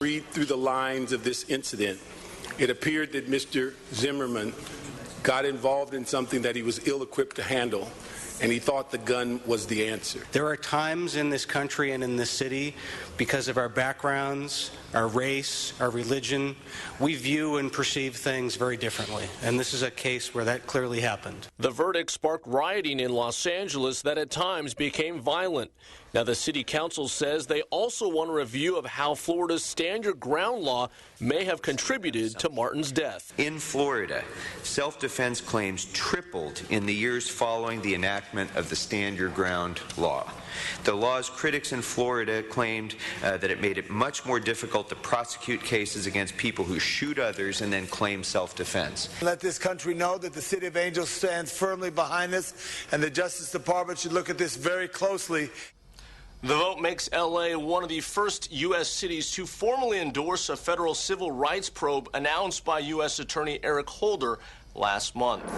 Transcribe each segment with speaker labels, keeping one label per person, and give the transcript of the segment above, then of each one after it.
Speaker 1: Read through the lines of this incident, it appeared that Mr. Zimmerman got involved in something that he was ill-equipped to handle, and he thought the gun was the answer.
Speaker 2: There are times in this country and in this city, because of our backgrounds, our race, our religion, we view and perceive things very differently, and this is a case where that clearly happened.
Speaker 3: The verdict sparked rioting in Los Angeles that at times became violent. Now, the city council says they also want a review of how Florida's stand your ground law may have contributed to Martin's death.
Speaker 4: In Florida, self-defense claims tripled in the years following the enactment of the stand your ground law. The law's critics in Florida claimed that it made it much more difficult to prosecute cases against people who shoot others and then claim self-defense.
Speaker 5: Let this country know that the City of Angels stands firmly behind this, and the Justice Department should look at this very closely.
Speaker 3: The vote makes L.A. one of the first U.S. cities to formally endorse a federal civil rights probe announced by U.S. Attorney Eric Holder last month.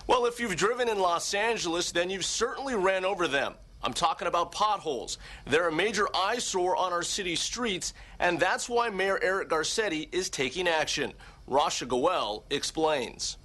Speaker 3: Well, if you've driven in Los Angeles, then you've certainly ran over them. I'm talking about potholes. They're a major eyesore on our city streets, and that's why Mayor Eric Garcetti is taking action. Rasha Goel explains.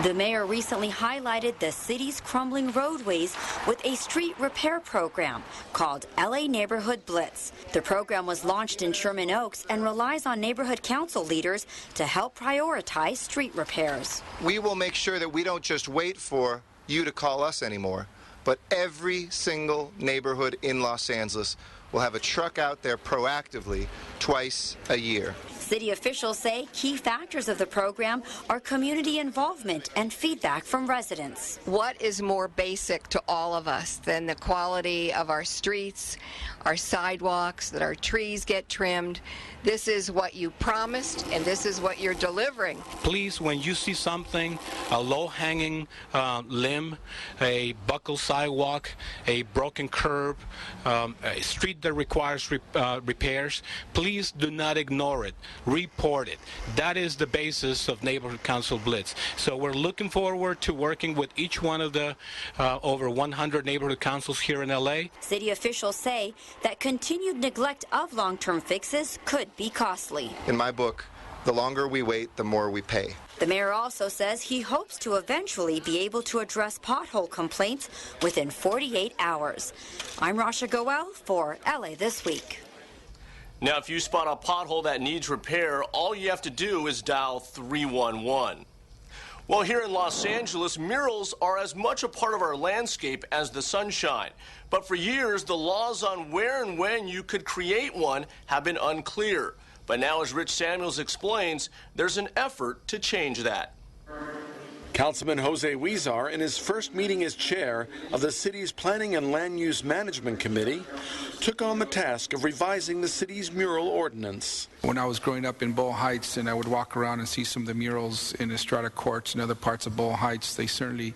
Speaker 6: The mayor recently highlighted the city's crumbling roadways with a street repair program called LA Neighborhood Blitz. The program was launched in Sherman Oaks and relies on neighborhood council leaders to help prioritize street repairs.
Speaker 7: We will make sure that we don't just wait for you to call us anymore, but every single neighborhood in Los Angeles will have a truck out there proactively twice a year.
Speaker 6: City officials say key factors of the program are community involvement and feedback from residents.
Speaker 8: What is more basic to all of us than the quality of our streets, our sidewalks, that our trees get trimmed? This is what you promised, and this is what you're delivering.
Speaker 9: Please, when you see something, a low-hanging limb, a buckled sidewalk, a broken curb, a street that requires repairs, please do not ignore it. Report it. That is the basis of Neighborhood Council Blitz. So we're looking forward to working with each one of the over 100 neighborhood councils here in LA.
Speaker 6: City officials say that continued neglect of long-term fixes could be costly.
Speaker 7: In my book, the longer we wait, the more we pay.
Speaker 6: The mayor also says he hopes to eventually be able to address pothole complaints within 48 hours. I'm Rasha Goel for LA This Week.
Speaker 3: Now, if you spot a pothole that needs repair, all you have to do is dial 311. Well, here in Los Angeles, murals are as much a part of our landscape as the sunshine. But for years, the laws on where and when you could create one have been unclear. But now, as Rich Samuels explains, there's an effort to change that.
Speaker 10: Councilman Jose Huizar, in his first meeting as chair of the city's Planning and Land Use Management Committee, took on the task of revising the city's mural ordinance.
Speaker 11: When I was growing up in Boyle Heights and I would walk around and see some of the murals in Estrada Courts and other parts of Boyle Heights, they certainly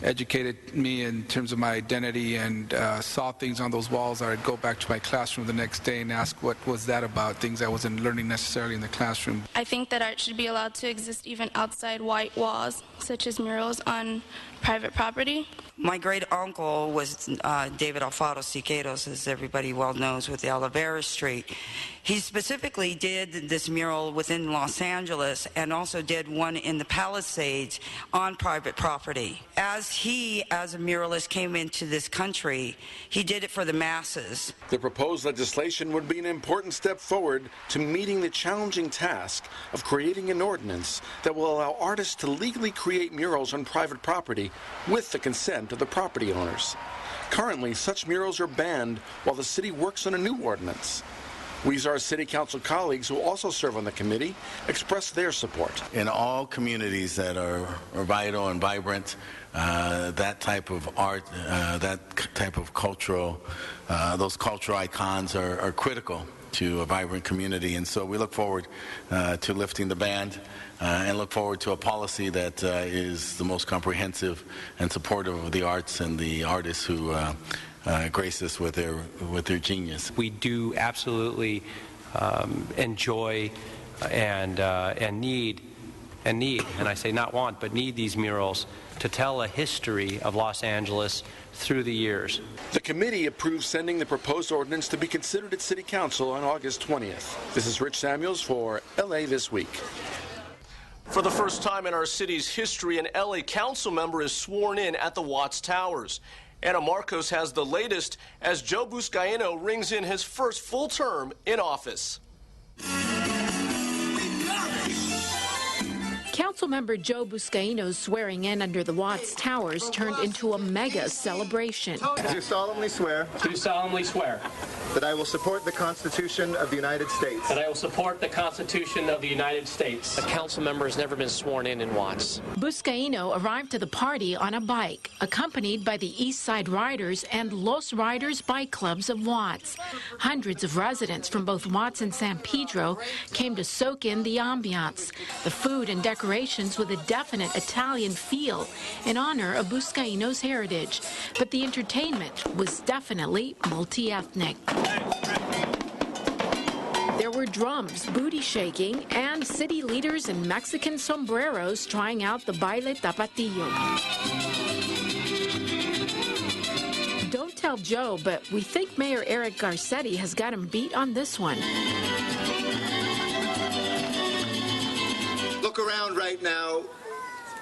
Speaker 11: educated me in terms of my identity and saw things on those walls. I would go back to my classroom the next day and ask what was that about, things I wasn't learning necessarily in the classroom.
Speaker 12: I think that art should be allowed to exist even outside white walls, such as murals on private property.
Speaker 13: My great uncle was David Alfaro Siqueiros, as everybody well knows, with the Olivera Street. He specifically did this mural within Los Angeles and also did one in the Palisades on private property. As he, as a muralist, came into this country, he did it for the masses.
Speaker 10: The proposed legislation would be an important step forward to meeting the challenging task of creating an ordinance that will allow artists to legally create murals on private property with the consent of the property owners. Currently, such murals are banned while the city works on a new ordinance. Huizar's city council colleagues, who also serve on the committee, expressed their support.
Speaker 14: In all communities that are vital and vibrant, that type of art, that type of cultural, those cultural icons are critical to a vibrant community. And so we look forward to lifting the ban and look forward to a policy that is the most comprehensive and supportive of the arts and the artists who grace us with their genius.
Speaker 2: We do absolutely enjoy and need
Speaker 15: and need, and I say not want, but need these murals to tell a history of Los Angeles through the years.
Speaker 10: The committee approved sending the proposed ordinance to be considered at City Council on August 20th. This is Rich Samuels for LA This Week.
Speaker 3: For the first time in our city's history, an LA council member is sworn in at the Watts Towers. Ana Marcos has the latest as Joe Buscaino rings in his first full term in office.
Speaker 16: Councilmember Joe Buscaino's swearing in under the Watts Towers turned into a mega celebration.
Speaker 17: Do solemnly swear.
Speaker 18: Do solemnly swear.
Speaker 17: That I will support the Constitution of the United States.
Speaker 18: That I will support the Constitution of the United States.
Speaker 19: A council member has never been sworn in Watts.
Speaker 16: Buscaino arrived to the party on a bike, accompanied by the East Side Riders and Los Riders Bike Clubs of Watts. Hundreds of residents from both Watts and San Pedro came to soak in the ambiance, the food and decorations with a definite Italian feel in honor of Buscaino's heritage. But the entertainment was definitely multi-ethnic. There were drums, booty shaking, and city leaders in Mexican sombreros trying out the baile tapatio. Don't tell Joe, but we think Mayor Eric Garcetti has got him beat on this one.
Speaker 17: Look around right now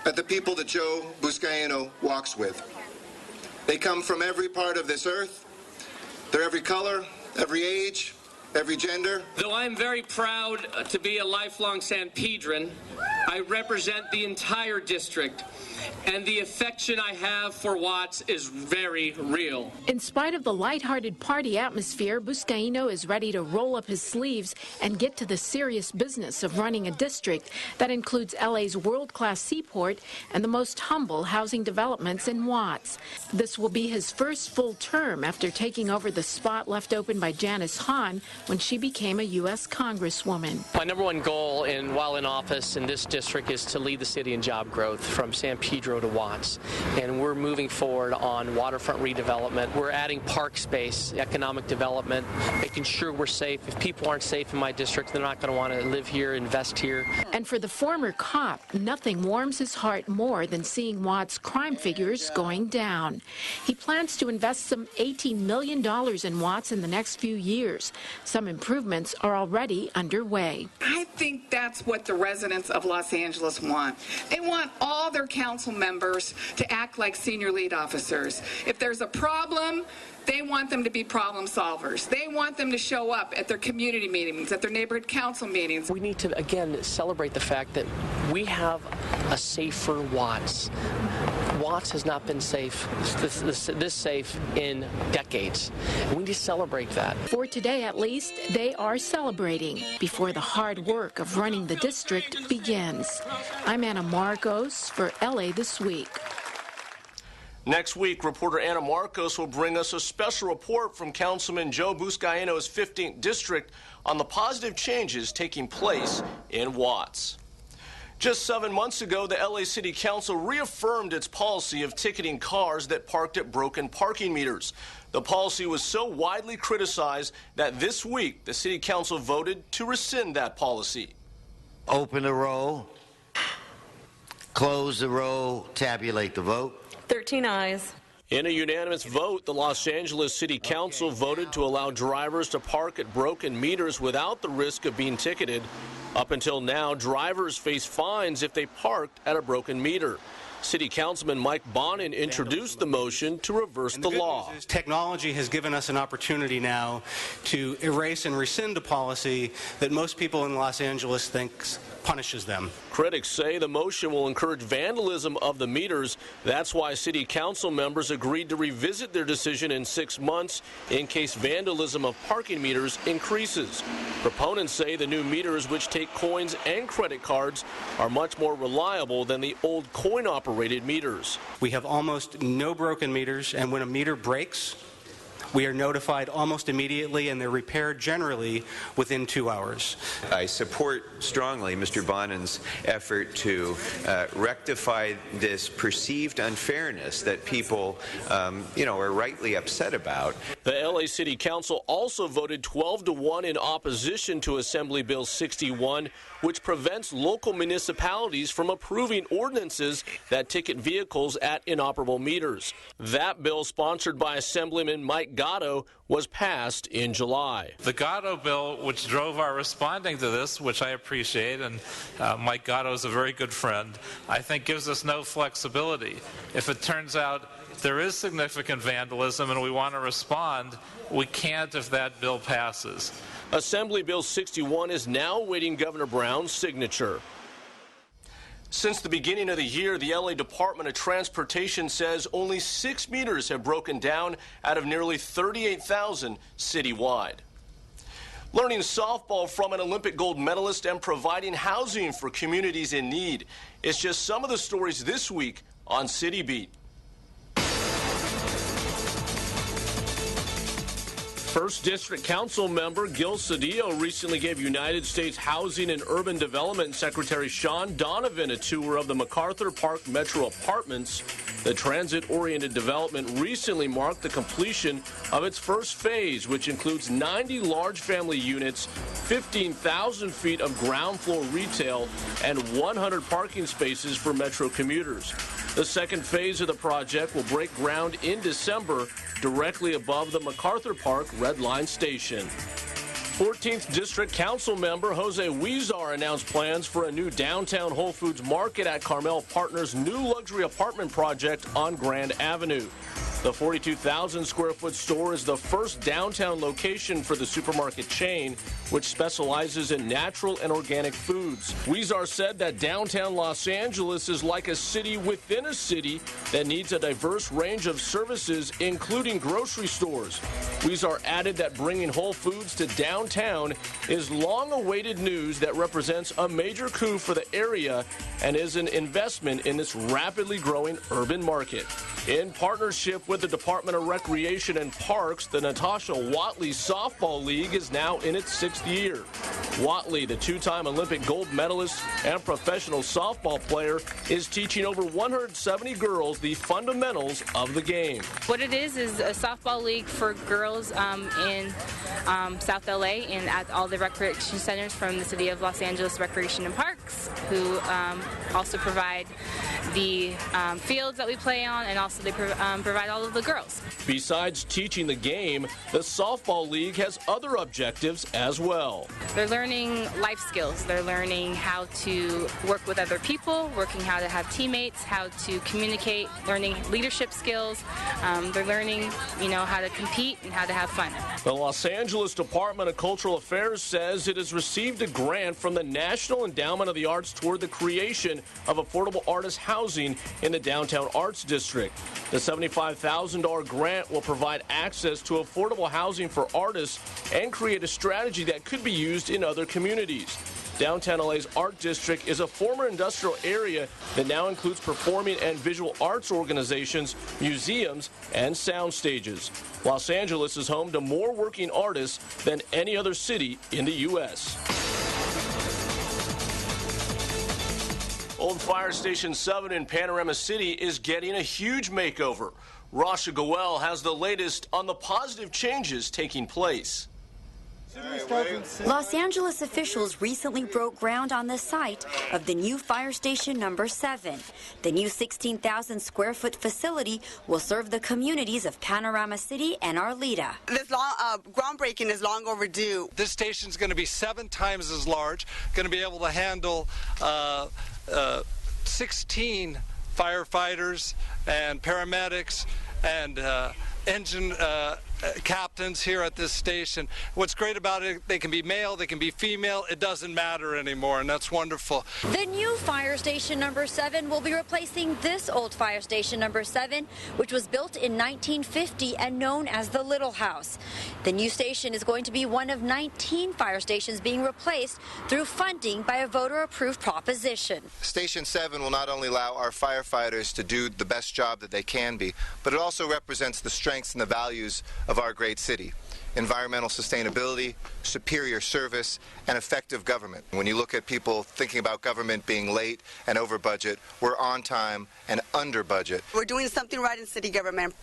Speaker 17: at the people that Joe Buscaino walks with. They come from every part of this earth. They're every color, every age, every gender.
Speaker 18: Though I'm very proud to be a lifelong San Pedran, I represent the entire district, and the affection I have for Watts is very real.
Speaker 16: In spite of the lighthearted party atmosphere, Buscaino is ready to roll up his sleeves and get to the serious business of running a district that includes LA's world-class seaport and the most humble housing developments in Watts. This will be his first full term after taking over the spot left open by Janice Hahn when she became a U.S. Congresswoman.
Speaker 19: My number one goal while in office in this district is to lead the city in job growth from San Pedro to Watts. And we're moving forward on waterfront redevelopment. We're adding park space, economic development, making sure we're safe. If people aren't safe in my district, they're not going to want to live here, invest here.
Speaker 16: And for the former cop, nothing warms his heart more than seeing Watts' crime figures going down. He plans to invest some $18 million in Watts in the next few years. Some improvements are already underway.
Speaker 20: I think that's what the residents of Los Angeles want. They want all their council members to act like senior lead officers. If there's a problem, they want them to be problem solvers. They want them to show up at their community meetings, at their neighborhood council meetings.
Speaker 19: We need to, again, celebrate the fact that we have a safer Watts. Watts has not been safe, this safe in decades. We need to celebrate that.
Speaker 16: For today, at least, they are celebrating before the hard work of running the district begins. I'm Ana Marcos for LA This Week.
Speaker 3: Next week, reporter Ana Marcos will bring us a special report from Councilman Joe Buscaino's 15th district on the positive changes taking place in Watts. Just 7 months ago, the LA City Council reaffirmed its policy of ticketing cars that parked at broken parking meters. The policy was so widely criticized that this week the City Council voted to rescind that policy.
Speaker 21: Open the roll, close the roll, tabulate the vote.
Speaker 22: 13 ayes.
Speaker 3: In a unanimous vote, the Los Angeles City Council voted to allow drivers to park at broken meters without the risk of being ticketed. Up until now, drivers face fines if they parked at a broken meter. City Councilman Mike Bonin introduced the motion to reverse the law.
Speaker 2: Technology has given us an opportunity now to erase and rescind a policy that most people in Los Angeles think punishes them.
Speaker 3: Critics say the motion will encourage vandalism of the meters. That's why City Council members agreed to revisit their decision in 6 months in case vandalism of parking meters increases. Proponents say the new meters, which take coins and credit cards, are much more reliable than the old coin-operated meters.
Speaker 2: We have almost no broken meters, and when a meter breaks, we are notified almost immediately, and they're repaired generally within 2 hours.
Speaker 4: I support strongly Mr. Bonin's effort to rectify this perceived unfairness that people, are rightly upset about.
Speaker 3: The LA City Council also voted 12-1 in opposition to Assembly Bill 61, which prevents local municipalities from approving ordinances that ticket vehicles at inoperable meters. That bill, sponsored by Assemblyman Mike Gatto, was passed in July.
Speaker 1: The Gatto bill, which drove our responding to this, which I appreciate, and Mike Gatto is a very good friend, I think gives us no flexibility. If it turns out there is significant vandalism and we want to respond, we can't if that bill passes.
Speaker 3: Assembly Bill 61 is now awaiting Governor Brown's signature. Since the beginning of the year, the LA Department of Transportation says only 6 meters have broken down out of nearly 38,000 citywide. Learning softball from an Olympic gold medalist and providing housing for communities in need is just some of the stories this week on City Beat. First District Council member Gil Cedillo recently gave United States Housing and Urban Development Secretary Sean Donovan a tour of the MacArthur Park Metro Apartments. The transit-oriented development recently marked the completion of its first phase, which includes 90 large family units, 15,000 feet of ground floor retail, and 100 parking spaces for Metro commuters. The second phase of the project will break ground in December, directly above the MacArthur Park Red Line Station. 14th District Council member Jose Huizar announced plans for a new downtown Whole Foods Market at Carmel Partners' new luxury apartment project on Grand Avenue. The 42,000 square foot store is the first downtown location for the supermarket chain, which specializes in natural and organic foods. Huizar said that downtown Los Angeles is like a city within a city that needs a diverse range of services, including grocery stores. Huizar added that bringing Whole Foods to downtown is long-awaited news that represents a major coup for the area and is an investment in this rapidly growing urban market. In partnership with the Department of Recreation and Parks, the Natasha Watley Softball League is now in its 6th year. Watley, the two-time Olympic gold medalist and professional softball player, is teaching over 170 girls the fundamentals of the game.
Speaker 22: What it is a softball league for girls in South LA and at all the recreation centers from the City of Los Angeles Recreation and Parks, who also provide the fields that we play on, and also they provide all of the girls.
Speaker 3: Besides teaching the game, the softball league has other objectives as well.
Speaker 22: They're learning life skills. They're learning how to work with other people, working how to have teammates, how to communicate, learning leadership skills. They're learning, how to compete and how to have fun.
Speaker 3: The Los Angeles Department of Cultural Affairs says it has received a grant from the National Endowment of the Arts toward the creation of affordable artist housing in the Downtown Arts District. The $75,000 grant will provide access to affordable housing for artists and create a strategy that could be used in other communities. Downtown LA's Art District is a former industrial area that now includes performing and visual arts organizations, museums, and sound stages. Los Angeles is home to more working artists than any other city in the U.S. Old Fire Station 7 in Panorama City is getting a huge makeover. Rasha Goel has the latest on the positive changes taking place.
Speaker 6: Los Angeles officials recently broke ground on the site of the new Fire Station number 7. The new 16,000 square foot facility will serve the communities of Panorama City and Arleta.
Speaker 23: This groundbreaking is long overdue.
Speaker 24: This station is going to be 7 times as large, going to be able to handle 16 firefighters and paramedics and engine captains here at this station. What's great about it, they can be male, they can be female, it doesn't matter anymore, and that's wonderful.
Speaker 6: The new Fire Station number 7 will be replacing this old Fire Station number 7, which was built in 1950 and known as the Little House. The new station is going to be one of 19 fire stations being replaced through funding by a voter-approved proposition.
Speaker 17: Station 7 will not only allow our firefighters to do the best job that they can be, but it also represents the strengths and the values of our great city. Environmental sustainability, superior service, and effective government. When you look at people thinking about government being late and over budget, we're on time and under budget.
Speaker 23: We're doing something right in city government.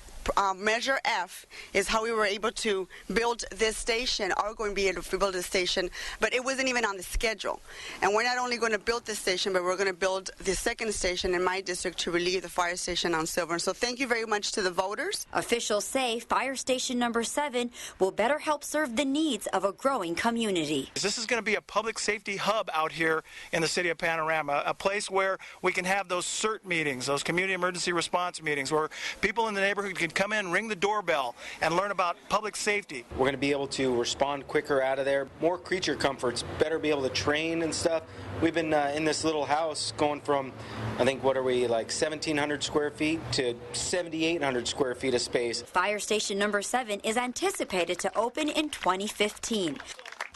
Speaker 23: Measure F is how we were able to build this station, are going to be able to build this station, but it wasn't even on the schedule. And we're not only going to build this station, but we're going to build the second station in my district to relieve the fire station on Silver. So thank you very much to the voters.
Speaker 6: Officials say Fire Station number 7 will better help serve the needs of a growing community.
Speaker 5: This is going to be a public safety hub out here in the city of Panorama, a place where we can have those CERT meetings, those community emergency response meetings, where people in the neighborhood can come in, ring the doorbell, and learn about public safety.
Speaker 2: We're going to be able to respond quicker out of there, more creature comforts, better be able to train and stuff. We've been in this little house going from, I think, what are we, like 1,700 square feet to 7,800 square feet of space.
Speaker 6: Fire Station number 7 is anticipated to open in 2015.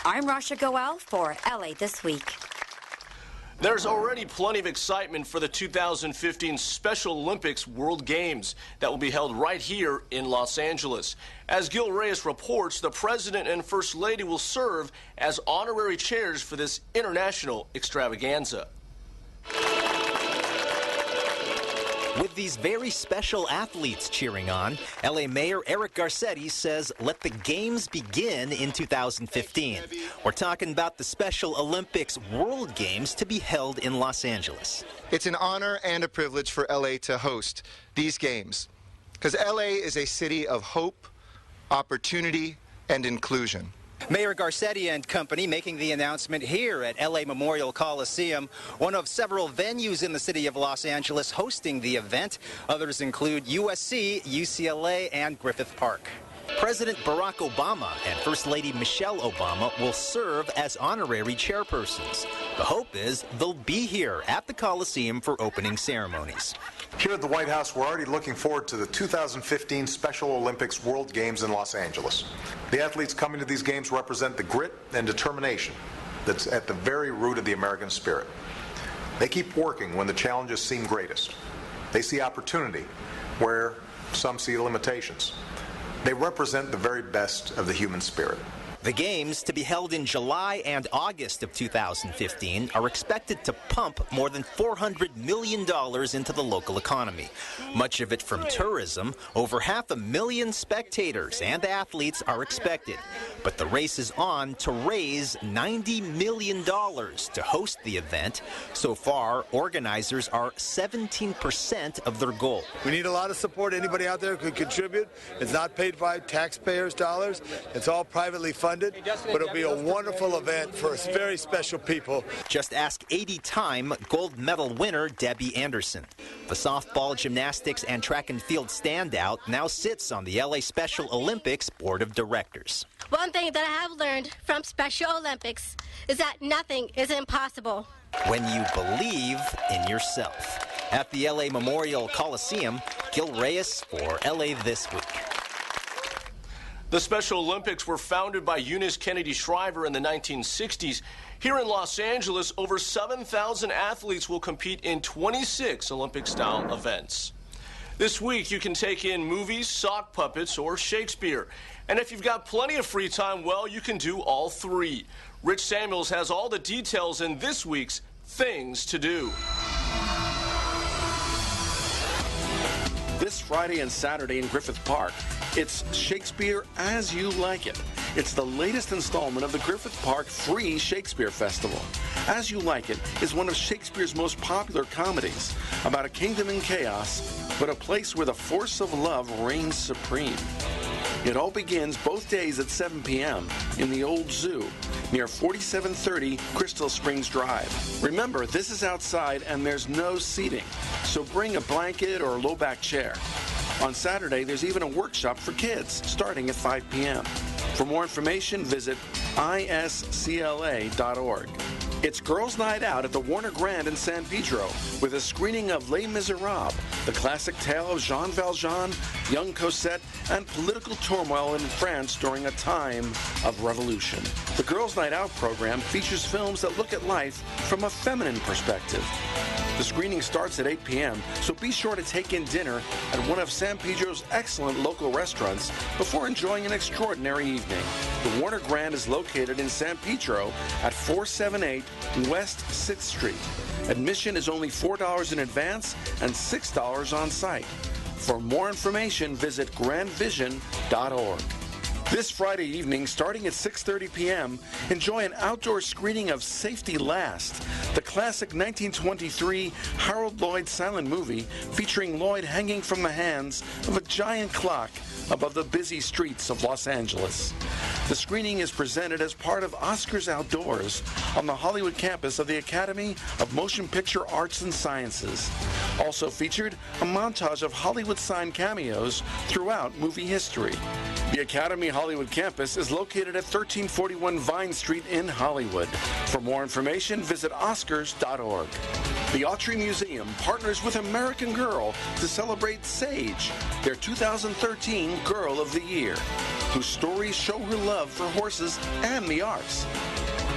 Speaker 6: I'm Rasha Goel for LA This Week.
Speaker 3: There's already plenty of excitement for the 2015 Special Olympics World Games that will be held right here in Los Angeles. As Gil Reyes reports, the President and First Lady will serve as honorary chairs for this international extravaganza.
Speaker 7: With these very special athletes cheering on, LA Mayor Eric Garcetti says let the games begin in 2015. We're talking about the Special Olympics World Games to be held in Los Angeles.
Speaker 17: It's an honor and a privilege for LA to host these games, because LA is a city of hope, opportunity, and inclusion.
Speaker 7: Mayor Garcetti and company making the announcement here at LA Memorial Coliseum, one of several venues in the city of Los Angeles hosting the event. Others include USC, UCLA, and Griffith Park. President Barack Obama and First Lady Michelle Obama will serve as honorary chairpersons. The hope is they'll be here at the Coliseum for opening ceremonies.
Speaker 8: Here at the White House, we're already looking forward to the 2015 Special Olympics World Games in Los Angeles. The athletes coming to these games represent the grit and determination that's at the very root of the American spirit. They keep working when the challenges seem greatest. They see opportunity where some see limitations. They represent the very best of the human spirit.
Speaker 7: The games, to be held in July and August of 2015, are expected to pump more than $400 million into the local economy. Much of it from tourism. Over 500,000 spectators and athletes are expected. But the race is on to raise $90 million to host the event. So far, organizers are 17% of their goal.
Speaker 9: We need a lot of support. Anybody out there could contribute. It's not paid by taxpayers' dollars. It's all privately funded, but it'll be a wonderful event for very special people.
Speaker 7: Just ask 80-time gold medal winner Debbie Anderson. The softball, gymnastics, and track and field standout now sits on the LA Special Olympics Board of Directors.
Speaker 25: One thing that I have learned from Special Olympics is that nothing is impossible
Speaker 7: when you believe in yourself. At the LA Memorial Coliseum, Gil Reyes for LA This Week.
Speaker 3: The Special Olympics were founded by Eunice Kennedy Shriver in the 1960s. Here in Los Angeles, over 7,000 athletes will compete in 26 Olympic-style events. This week, you can take in movies, sock puppets, or Shakespeare. And if you've got plenty of free time, well, you can do all three. Rich Samuels has all the details in this week's Things to Do.
Speaker 10: This Friday and Saturday in Griffith Park, it's Shakespeare As You Like It. It's the latest installment of the Griffith Park Free Shakespeare Festival. As You Like It is one of Shakespeare's most popular comedies about a kingdom in chaos, but a place where the force of love reigns supreme. It all begins both days at 7 p.m. in the Old Zoo near 4730 Crystal Springs Drive. Remember, this is outside and there's no seating, so bring a blanket or a low-back chair. On Saturday, there's even a workshop for kids starting at 5 p.m. For more information, visit iscla.org. It's Girls' Night Out at the Warner Grand in San Pedro with a screening of Les Miserables, the classic tale of Jean Valjean, young Cosette, and political turmoil in France during a time of revolution. The Girls' Night Out program features films that look at life from a feminine perspective. The screening starts at 8 p.m., so be sure to take in dinner at one of San Pedro's excellent local restaurants before enjoying an extraordinary evening. The Warner Grand is located in San Pedro at 478 West 6th Street. Admission is only $4 in advance and $6 on site. For more information, visit grandvision.org. This Friday evening, starting at 6:30 p.m., enjoy an outdoor screening of Safety Last, the classic 1923 Harold Lloyd silent movie featuring Lloyd hanging from the hands of a giant clock above the busy streets of Los Angeles. The screening is presented as part of Oscars Outdoors on the Hollywood campus of the Academy of Motion Picture Arts and Sciences. Also featured, a montage of Hollywood sign cameos throughout movie history. The Academy Hollywood campus is located at 1341 Vine Street in Hollywood. For more information, visit Oscars.org. The Autry Museum partners with American Girl to celebrate Sage, their 2013 Girl of the Year, whose stories show her love for horses and the arts.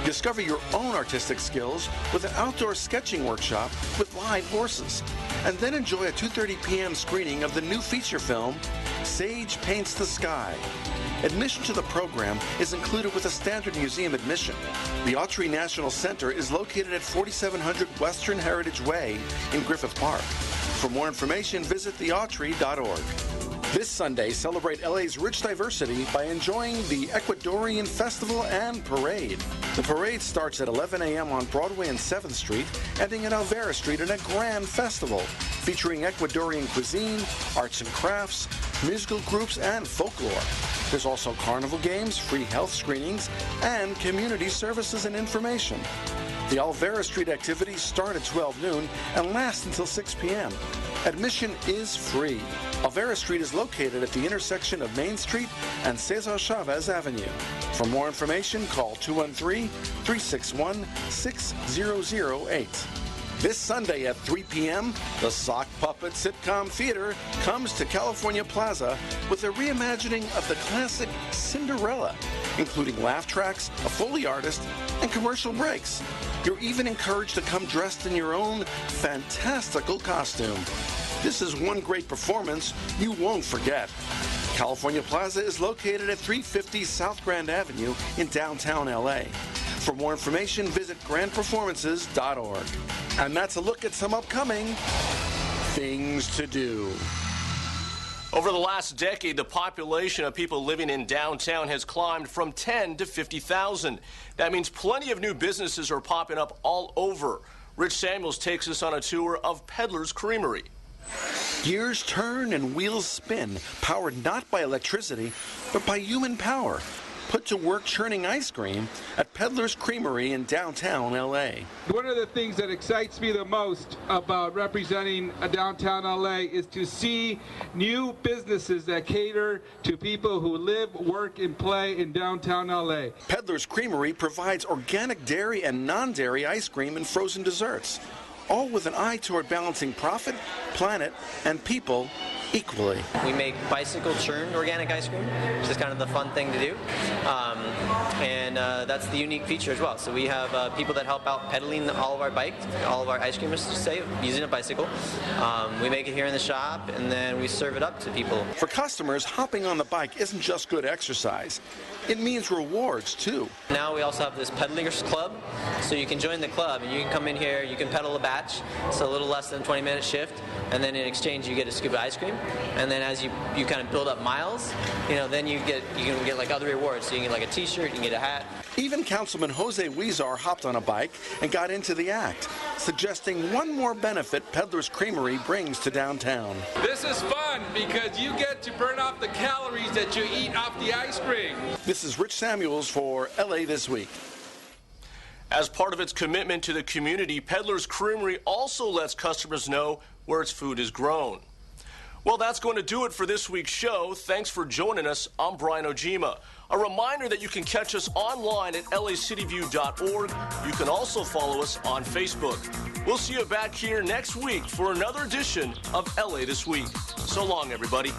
Speaker 10: Discover your own artistic skills with an outdoor sketching workshop with live horses. And then enjoy a 2:30 p.m. screening of the new feature film, Sage Paints the Sky. Admission to the program is included with a standard museum admission. The Autry National Center is located at 4700 Western Heritage Way in Griffith Park. For more information, visit theautry.org. This Sunday, celebrate LA's rich diversity by enjoying the Ecuadorian Festival and Parade. The parade starts at 11 a.m. on Broadway and 7th Street, ending at Alvera Street in a grand festival featuring Ecuadorian cuisine, arts and crafts, musical groups, and folklore. There's also carnival games, free health screenings, and community services and information. The Alvera Street activities start at 12 noon and last until 6 p.m. Admission is free. Alvera Street is located at the intersection of Main Street and Cesar Chavez Avenue. For more information, call 213-361-6008. This Sunday at 3 p.m., the Sock Puppet Sitcom Theater comes to California Plaza with a reimagining of the classic Cinderella, including laugh tracks, a Foley artist, and commercial breaks. You're even encouraged to come dressed in your own fantastical costume. This is one great performance you won't forget. California Plaza is located at 350 South Grand Avenue in downtown LA. For more information, visit grandperformances.org. And that's a look at some upcoming things to do.
Speaker 3: Over the last decade, the population of people living in downtown has climbed from 10 to 50,000. That means plenty of new businesses are popping up all over. Rich Samuels takes us on a tour of Peddler's Creamery.
Speaker 10: Gears turn and wheels spin, powered not by electricity, but by human power. Put to work churning ice cream at Peddler's Creamery in downtown L.A.
Speaker 11: One of the things that excites me the most about representing downtown L.A. is to see new businesses that cater to people who live, work, and play in downtown L.A.
Speaker 10: Peddler's Creamery provides organic dairy and non-dairy ice cream and frozen desserts, all with an eye toward balancing profit, planet, and people equally.
Speaker 12: We make bicycle churned organic ice cream, which is kind of the fun thing to do. And that's the unique feature as well. So we have people that help out pedaling all of our bikes, all of our ice cream, say, using a bicycle. We make it here in the shop, and then we serve it up to people.
Speaker 10: For customers, hopping on the bike isn't just good exercise. It means rewards, too.
Speaker 12: Now we also have this Peddlers Club, so you can join the club, and you can come in here, you can pedal a batch. It's a little less than a 20-minute shift, and then in exchange you get a scoop of ice cream. And then as you kind of build up miles, then you can get like other rewards. So you can get like a t-shirt, you can get a hat.
Speaker 10: Even Councilman Jose Huizar hopped on a bike and got into the act, suggesting one more benefit Peddler's Creamery brings to downtown.
Speaker 11: This is fun because you get to burn off the calories that you eat off the ice cream.
Speaker 10: This is Rich Samuels for LA This Week.
Speaker 3: As part of its commitment to the community, Peddler's Creamery also lets customers know where its food is grown. Well, that's going to do it for this week's show. Thanks for joining us. I'm Brian Ojima. A reminder that you can catch us online at lacityview.org. You can also follow us on Facebook. We'll see you back here next week for another edition of LA This Week. So long, everybody.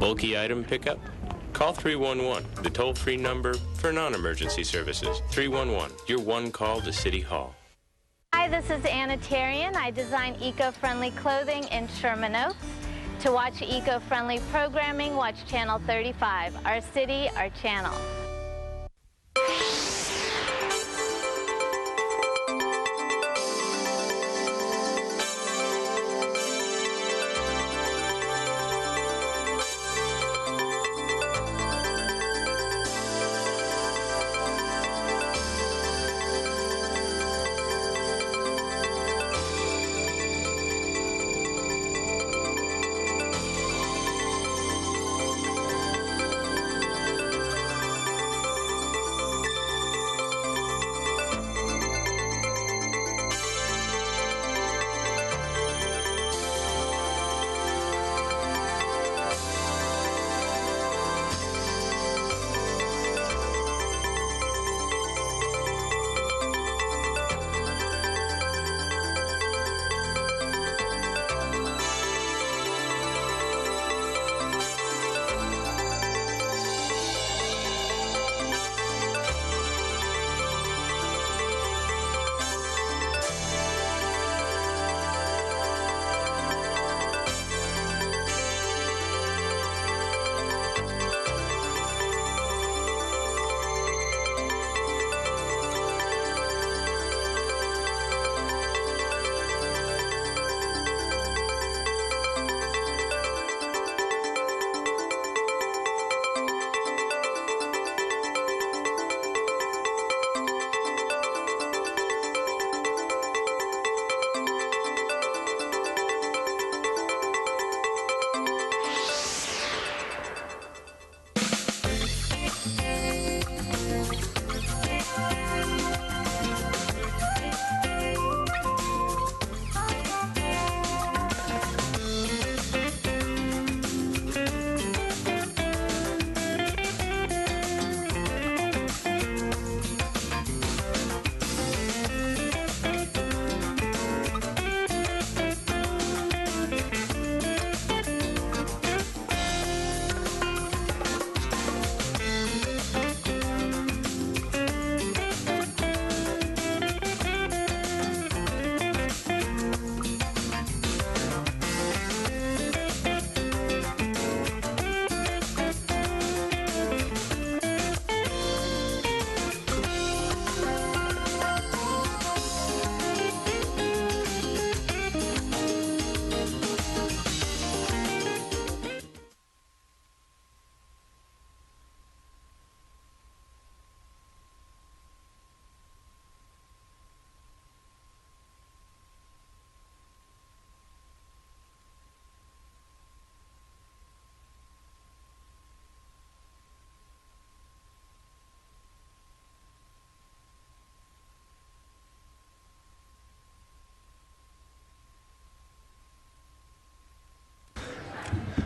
Speaker 13: Bulky item pickup? Call 311, the toll-free number for non-emergency services. 311, your one call to City Hall.
Speaker 14: Hi, this is Anna Tarian. I design eco-friendly clothing in Sherman Oaks. To watch eco-friendly programming, watch Channel 35. Our city, our channel.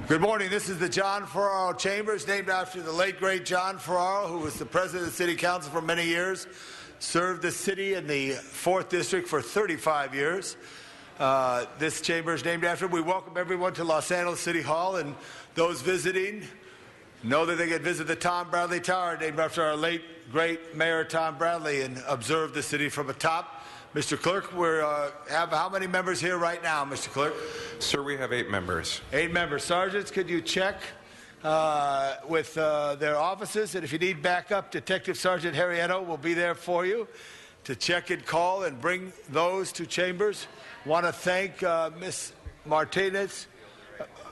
Speaker 9: Good morning. This is the John Ferraro Chambers, named after the late, great John Ferraro, who was the president of the City Council for many years, served the city in the 4th District for 35 years. This chamber is named after him. We welcome everyone to Los Angeles City Hall, and those visiting know that they can visit the Tom Bradley Tower, named after our late, great Mayor Tom Bradley, and observe the city from atop. Mr. Clerk, we have how many members here right now, Mr. Clerk?
Speaker 15: Sir, we have 8 members.
Speaker 9: 8 members. Sergeants, could you check with their offices? And if you need backup, Detective Sergeant Harrietto will be there for you to check and call and bring those to chambers. Want to thank Ms. Martinez.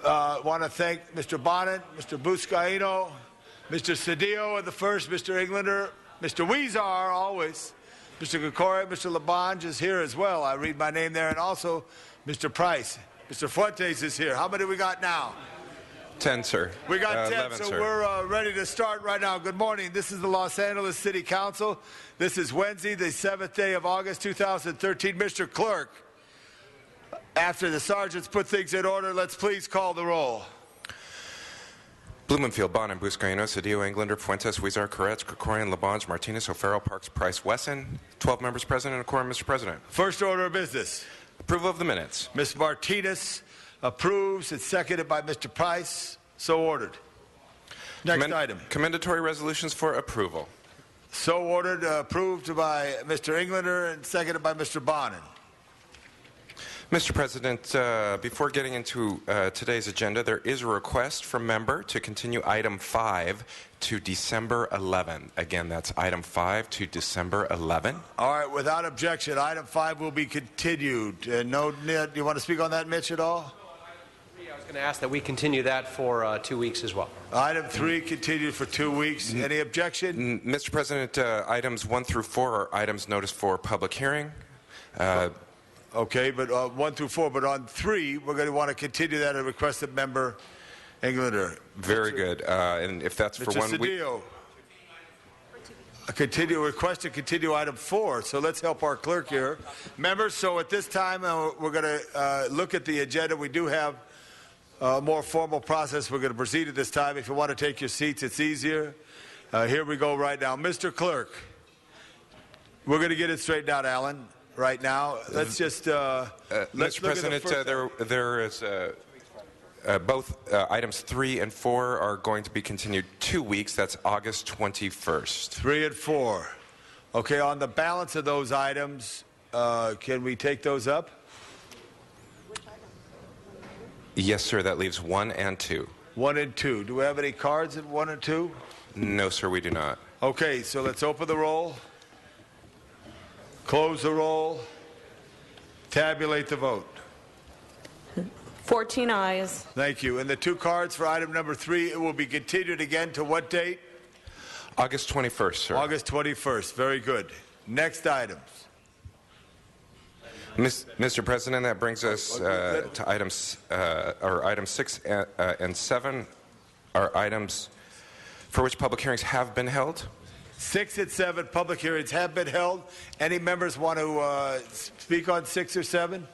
Speaker 9: Want to thank Mr. Bonnet, Mr. Buscaino, Mr. Cedillo of the first, Mr. Englander, Mr. Weezar, always. Mr. Kokore, Mr. Labange is here as well. I read my name there. And also Mr. Price. Mr. Fuentes is here. How many we got now?
Speaker 15: 10, sir.
Speaker 9: We got 10,
Speaker 15: 11,
Speaker 9: so
Speaker 15: sir.
Speaker 9: we're ready to start right now. Good morning. This is the Los Angeles City Council. This is Wednesday, the 7th day of August, 2013. Mr. Clerk, after the sergeants put things in order, let's please call the roll.
Speaker 15: Blumenfield, Bonnet, Buscaino, Cedillo, Englander, Fuentes, Weezar, Koretz, Krikorian, Labange, Martinez, O'Farrell, Parks, Price, Wesson. 12 members present and a quorum, Mr. President.
Speaker 9: First order of business.
Speaker 15: Approval of the minutes.
Speaker 9: Ms. Martinez approves. It's seconded by Mr. Price. So ordered. Next item.
Speaker 15: Commendatory resolutions for approval.
Speaker 9: So ordered, approved by Mr. Englander and seconded by Mr. Bonin.
Speaker 15: Mr. President, before getting into today's agenda, there is a request from member to continue item 5 to December 11. Again, that's item 5 to December 11.
Speaker 9: All right, without objection, item 5 will be continued. Do you want to speak on that, Mitch, at all?
Speaker 16: I was going to ask that we continue that for 2 weeks as well.
Speaker 9: Item 3 continued for 2 weeks. Any objection?
Speaker 15: Mr. President, items 1 through 4 are items noticed for public hearing.
Speaker 9: Okay, but 1 through 4. But on 3, we're going to want to continue that at request of member Englander.
Speaker 15: Very good. And if that's for 1 week.
Speaker 9: Request to continue item 4. So let's help our clerk here. Members, so at this time, we're going to look at the agenda. We do have a more formal process we're going to proceed at this time. If you want to take your seats, it's easier. Here we go right now. Mr. Clerk, we're going to get it straightened out, Alan. Right now, let's just
Speaker 15: Mr. President, there is both items 3 and 4 are going to be continued 2 weeks. That's August 21st.
Speaker 9: 3 and 4. Okay, on the balance of those items, can we take those up?
Speaker 15: Yes, sir. That leaves 1 and 2.
Speaker 9: 1 and 2. Do we have any cards in 1 and 2?
Speaker 15: No, sir, we do not.
Speaker 9: Okay, so let's open the roll. Close the roll. Tabulate the vote.
Speaker 18: 14 ayes.
Speaker 9: Thank you. And the 2 cards for item number 3, it will be continued again to what date?
Speaker 15: August 21st, sir.
Speaker 9: August 21st. Very good. Next items.
Speaker 15: Mr. President, that brings us to items 6 and 7 are items for which public hearings have been held.
Speaker 9: 6 and 7 public hearings have been held. Any members want to speak on 6 or 7?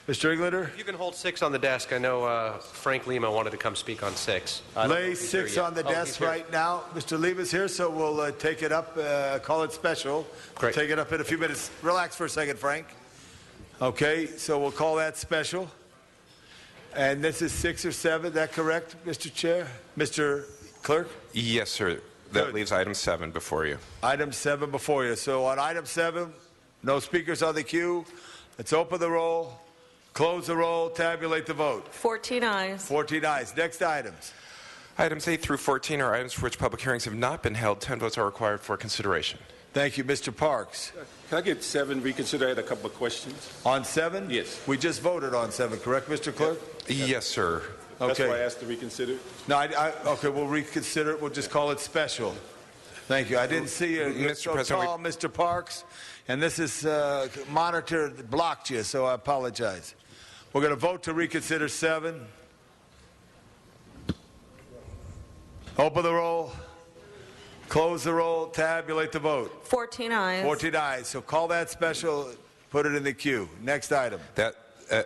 Speaker 9: Mr. Englander?
Speaker 16: You can hold 6 on the desk. I know Frank Lima wanted to come speak on 6.
Speaker 9: Lay 6 on the desk right now. Mr. Lima's here, so we'll take it up, call it special.
Speaker 16: Great.
Speaker 9: Take it up in a few minutes. Relax for a second, Frank. Okay, so we'll call that special. And this is 6 or 7, is that correct, Mr. Chair? Mr. Clerk?
Speaker 15: Yes, sir. That leaves item 7 before you.
Speaker 9: Item 7 before you. So on item 7, no speakers on the queue. Let's open the roll, close the roll, tabulate the vote.
Speaker 18: 14 ayes.
Speaker 9: 14 ayes. Next items.
Speaker 15: Items 8 through 14 are items for which public hearings have not been held. 10 votes are required for consideration.
Speaker 9: Thank you, Mr. Parks.
Speaker 19: Can I get 7 reconsidered? I had a couple of questions.
Speaker 9: On 7?
Speaker 19: Yes.
Speaker 9: We just voted on 7, correct, Mr. Clerk?
Speaker 15: Yes, sir.
Speaker 19: That's
Speaker 9: Okay.
Speaker 19: why I asked to reconsider.
Speaker 9: No, okay, we'll reconsider it. We'll just call it special. Thank you. I didn't see you. You're so tall, Mr. Parks. And this is monitor blocked you, so I apologize. We're going to vote to reconsider 7. Open the roll. Close the roll. Tabulate the vote.
Speaker 18: 14 ayes.
Speaker 9: 14 ayes. So call that special. Put it in the queue. Next item.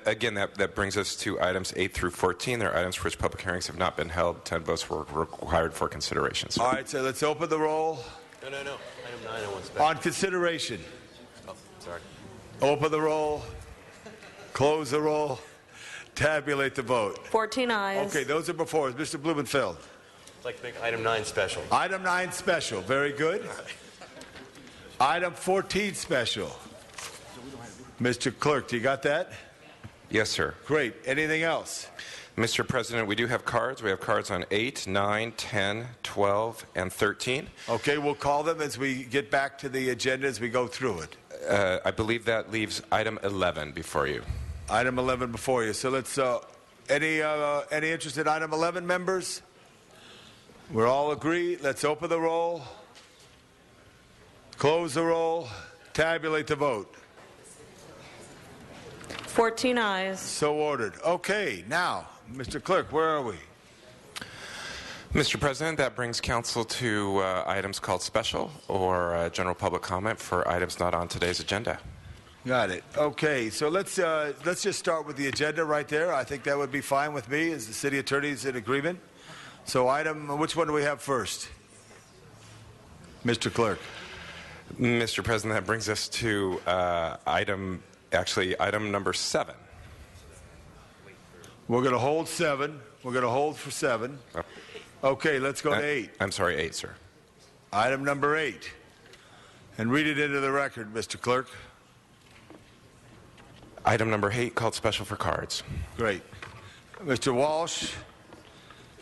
Speaker 15: Again, that brings us to items 8 through 14. They're items for which public hearings have not been held. 10 votes were required for consideration.
Speaker 9: All right, so let's open the roll.
Speaker 16: No. Item 9, I want special.
Speaker 9: On consideration.
Speaker 16: Oh, sorry.
Speaker 9: Open the roll. Close the roll. Tabulate the vote.
Speaker 18: 14 ayes.
Speaker 9: Okay, those are before us. Mr. Blumenfeld.
Speaker 16: I'd like to make item 9 special.
Speaker 9: Item 9 special. Very good. Item 14 special. Mr. Clerk, do you got that?
Speaker 15: Yes, sir.
Speaker 9: Great. Anything else?
Speaker 15: Mr. President, we do have cards. We have cards on 8, 9, 10, 12, and 13.
Speaker 9: Okay, we'll call them as we get back to the agenda as we go through it.
Speaker 15: I believe that leaves item 11 before you.
Speaker 9: Item 11 before you. So let's, any interest in item 11, members? We're all agreed. Let's open the roll. Close the roll. Tabulate the vote.
Speaker 18: 14 ayes.
Speaker 9: So ordered. Okay, now, Mr. Clerk, where are we?
Speaker 15: Mr. President, that brings council to items called special or general public comment for items not on today's agenda.
Speaker 9: Got it. Okay, so let's just start with the agenda right there. I think that would be fine with me as the city attorney's in agreement. So which one do we have first? Mr. Clerk.
Speaker 15: Mr. President, that brings us to item number 7.
Speaker 9: We're going to hold 7. We're going to hold for 7. Okay, let's go to 8.
Speaker 15: I'm sorry, 8, sir.
Speaker 9: Item number 8. And read it into the record, Mr. Clerk.
Speaker 15: Item number 8, called special for cards.
Speaker 9: Great. Mr. Walsh,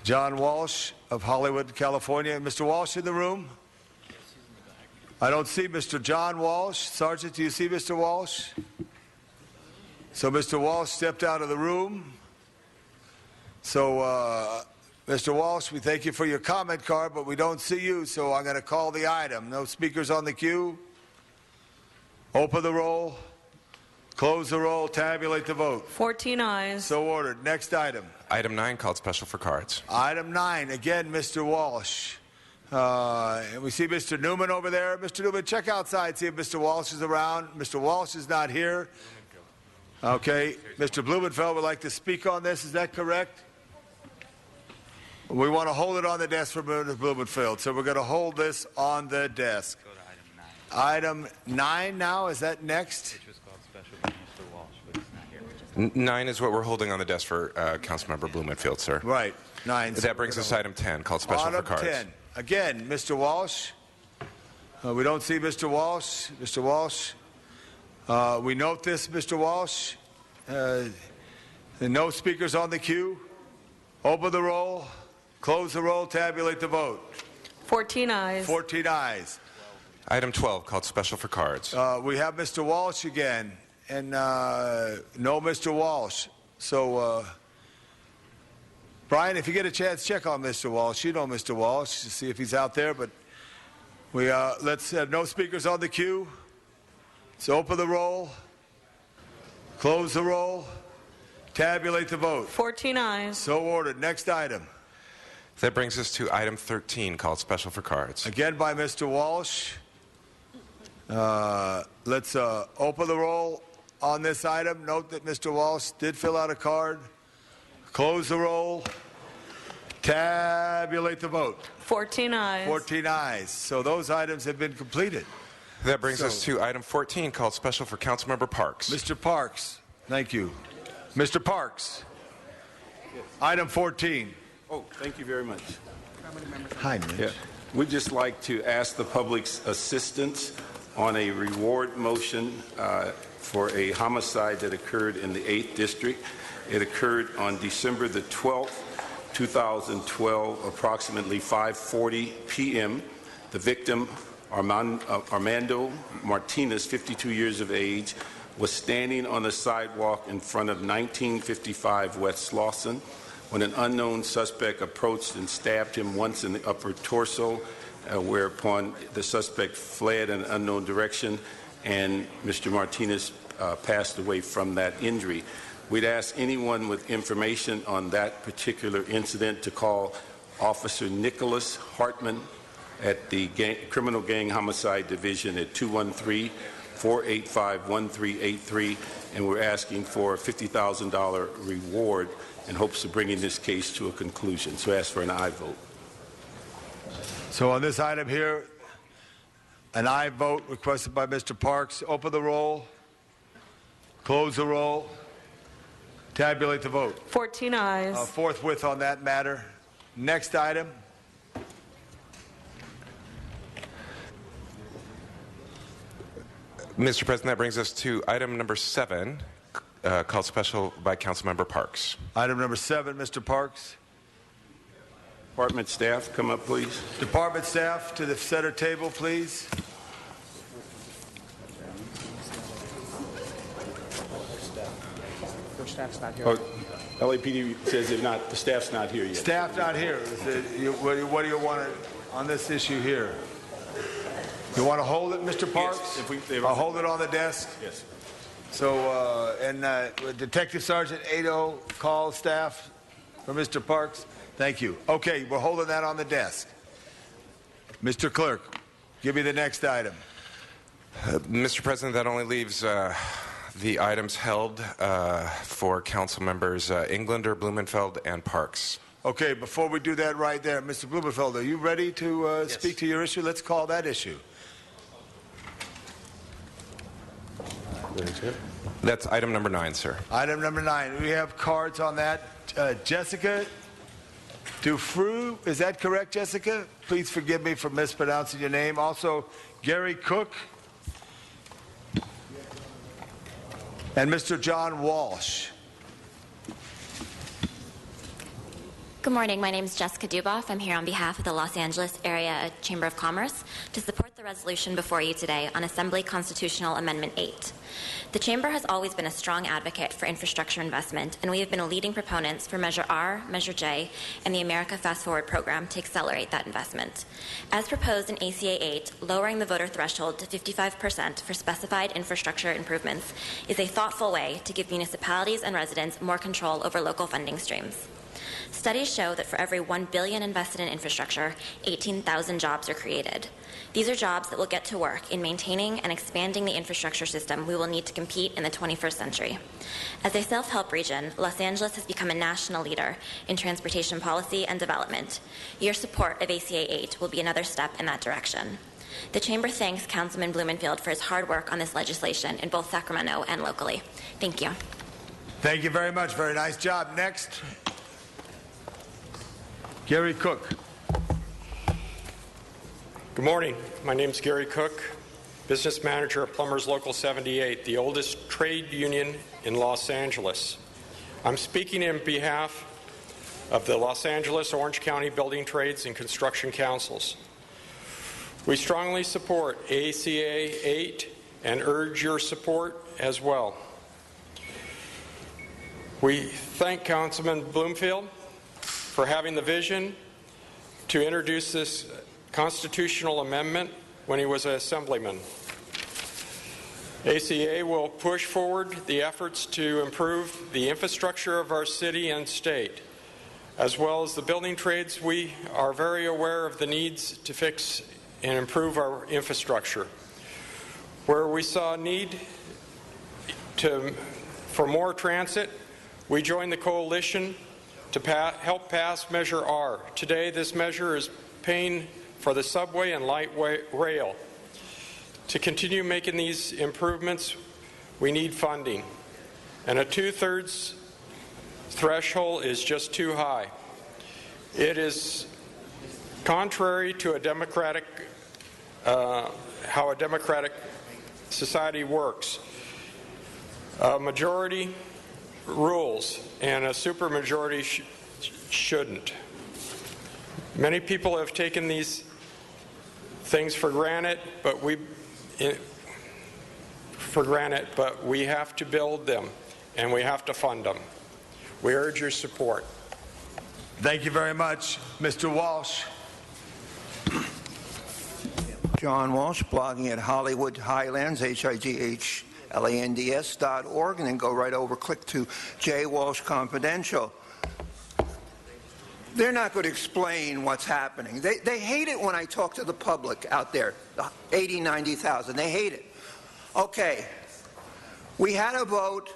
Speaker 9: John Walsh of Hollywood, California. Mr. Walsh in the room? I don't see Mr. John Walsh. Sergeant, do you see Mr. Walsh? So Mr. Walsh stepped out of the room. So, Mr. Walsh, we thank you for your comment card, but we don't see you, so I'm going to call the item. No speakers on the queue. Open the roll. Close the roll. Tabulate the vote.
Speaker 18: 14 ayes.
Speaker 9: So ordered. Next item.
Speaker 15: Item 9, called special for cards.
Speaker 9: Item 9. Again, Mr. Walsh. And we see Mr. Newman over there. Mr. Newman, check outside, see if Mr. Walsh is around. Mr. Walsh is not here. Okay. Mr. Blumenfeld would like to speak on this. Is that correct? We want to hold it on the desk for Mr. Blumenfeld, so we're going to hold this on the desk. Item 9 now, is that next?
Speaker 15: 9 is what we're holding on the desk for Councilmember Blumenfield, sir.
Speaker 9: Right. 9.
Speaker 15: That brings us to item 10, called special for cards.
Speaker 9: Item 10. Again, Mr. Walsh. We don't see Mr. Walsh. Mr. Walsh. We note this, Mr. Walsh. No speakers on the queue. Open the roll. Close the roll. Tabulate the vote.
Speaker 18: 14 ayes.
Speaker 9: 14 ayes.
Speaker 15: Item 12, called special for cards.
Speaker 9: We have Mr. Walsh again, and no Mr. Walsh. So, Brian, if you get a chance, check on Mr. Walsh. You know Mr. Walsh to see if he's out there. But we let's have no speakers on the queue. So open the roll, close the roll, tabulate the vote.
Speaker 18: 14 ayes.
Speaker 9: So ordered. Next item.
Speaker 15: That brings us to item 13, called special for cards.
Speaker 9: Again by Mr. Walsh. Let's open the roll on this item. Note that Mr. Walsh did fill out a card. Close the roll. Tabulate the vote.
Speaker 18: 14 ayes.
Speaker 9: 14 ayes. So those items have been completed.
Speaker 15: That brings us to item 14, called special for Councilmember Parks.
Speaker 9: Mr. Parks, thank you. Mr. Parks, item 14.
Speaker 19: Oh, thank you very much.
Speaker 9: Hi, Mitch.
Speaker 19: Yeah. We'd just like to ask the public's assistance on a reward motion for a homicide that occurred in the 8th District. It occurred on December the 12th, 2012, approximately 5:40 p.m. The victim, Armando Martinez, 52 years of age, was standing on the sidewalk in front of 1955 West Slauson when an unknown suspect approached and stabbed him once in the upper torso, whereupon the suspect fled in an unknown direction, and Mr. Martinez passed away from that injury. We'd ask anyone with information on that particular incident to call Officer Nicholas Hartman at the Criminal Gang Homicide Division at 213-485-1383, and we're asking for a $50,000 reward in hopes of bringing this case to a conclusion. So I ask for an aye vote.
Speaker 9: So on this item here, an aye vote requested by Mr. Parks. Open the roll. Close the roll. Tabulate the vote.
Speaker 18: 14 ayes.
Speaker 9: Forthwith on that matter. Next item.
Speaker 15: Mr. President, that brings us to item number 7, called special by Councilmember Parks.
Speaker 9: Item number 7, Mr. Parks.
Speaker 19: Department staff, come up, please.
Speaker 9: Department staff to the center table, please.
Speaker 19: Staff's not here. Oh, LAPD says they're not. The staff's not here yet.
Speaker 9: Staff not here. What do you want on this issue here? You want to hold it, Mr. Parks?
Speaker 19: Yes,
Speaker 9: I'll hold it on the desk.
Speaker 19: Yes.
Speaker 9: So, Detective Sergeant Ado, call staff for Mr. Parks. Thank you. Okay, we're holding that on the desk. Mr. Clerk, give me the next item.
Speaker 15: Mr. President, that only leaves the items held for Council members Englander, Blumenfeld, and Parks.
Speaker 9: Okay, before we do that right there, Mr. Blumenfeld, are you ready to speak to your issue? Let's call that issue.
Speaker 15: That's item number 9, sir.
Speaker 9: Item number 9. We have cards on that. Jessica Dufresne, is that correct, Jessica? Please forgive me for mispronouncing your name. Also, Gary Cook and Mr. John Walsh.
Speaker 1: Good morning. My name is Jessica Duboff. I'm here on behalf of the Los Angeles Area Chamber of Commerce to support the resolution before you today on Assembly Constitutional Amendment 8. The Chamber has always been a strong advocate for infrastructure investment, and we have been a leading proponents for Measure R, Measure J, and the America Fast Forward program to accelerate that investment. As proposed in ACA 8, lowering the voter threshold to 55% for specified infrastructure improvements is a thoughtful way to give municipalities and residents more control over local funding streams. Studies show that for every $1 billion invested in infrastructure, 18,000 jobs are created. These are jobs that will get to work in maintaining and expanding the infrastructure system we will need to compete in the 21st century. As a self-help region, Los Angeles has become a national leader in transportation policy and development. Your support of ACA 8 will be another step in that direction. The Chamber thanks Councilman Blumenfield for his hard work on this legislation in both Sacramento and locally. Thank you.
Speaker 9: Thank you very much. Very nice job. Next, Gary Cook.
Speaker 4: Good morning. My name is Gary Cook, business manager of Plumbers Local 78, the oldest trade union in Los Angeles. I'm speaking in behalf of the Los Angeles Orange County Building Trades and Construction Councils. We strongly support ACA 8 and urge your support as well. We thank Councilman Bloomfield for having the vision to introduce this constitutional amendment when he was an assemblyman. ACA will push forward the efforts to improve the infrastructure of our city and state. As well as the building trades, we are very aware of the needs to fix and improve our infrastructure. Where we saw a need for more transit, we joined the coalition to help pass Measure R. Today, this measure is paying for the subway and light rail. To continue making these improvements, we need funding, and a 2/3 threshold is just too high. It is contrary to how a democratic society works. A majority rules, and a supermajority shouldn't. Many people have taken these things for granted, but we have to build them, and we have to fund them. We urge your support.
Speaker 9: Thank you very much. Mr. Walsh.
Speaker 20: John Walsh, blogging at Hollywood Highlands, HIGHLANDS.org, and then go right over, click to J. Walsh Confidential. They're not going to explain what's happening. They hate it when I talk to the public out there, the 80, 90,000. They hate it. Okay, we had a vote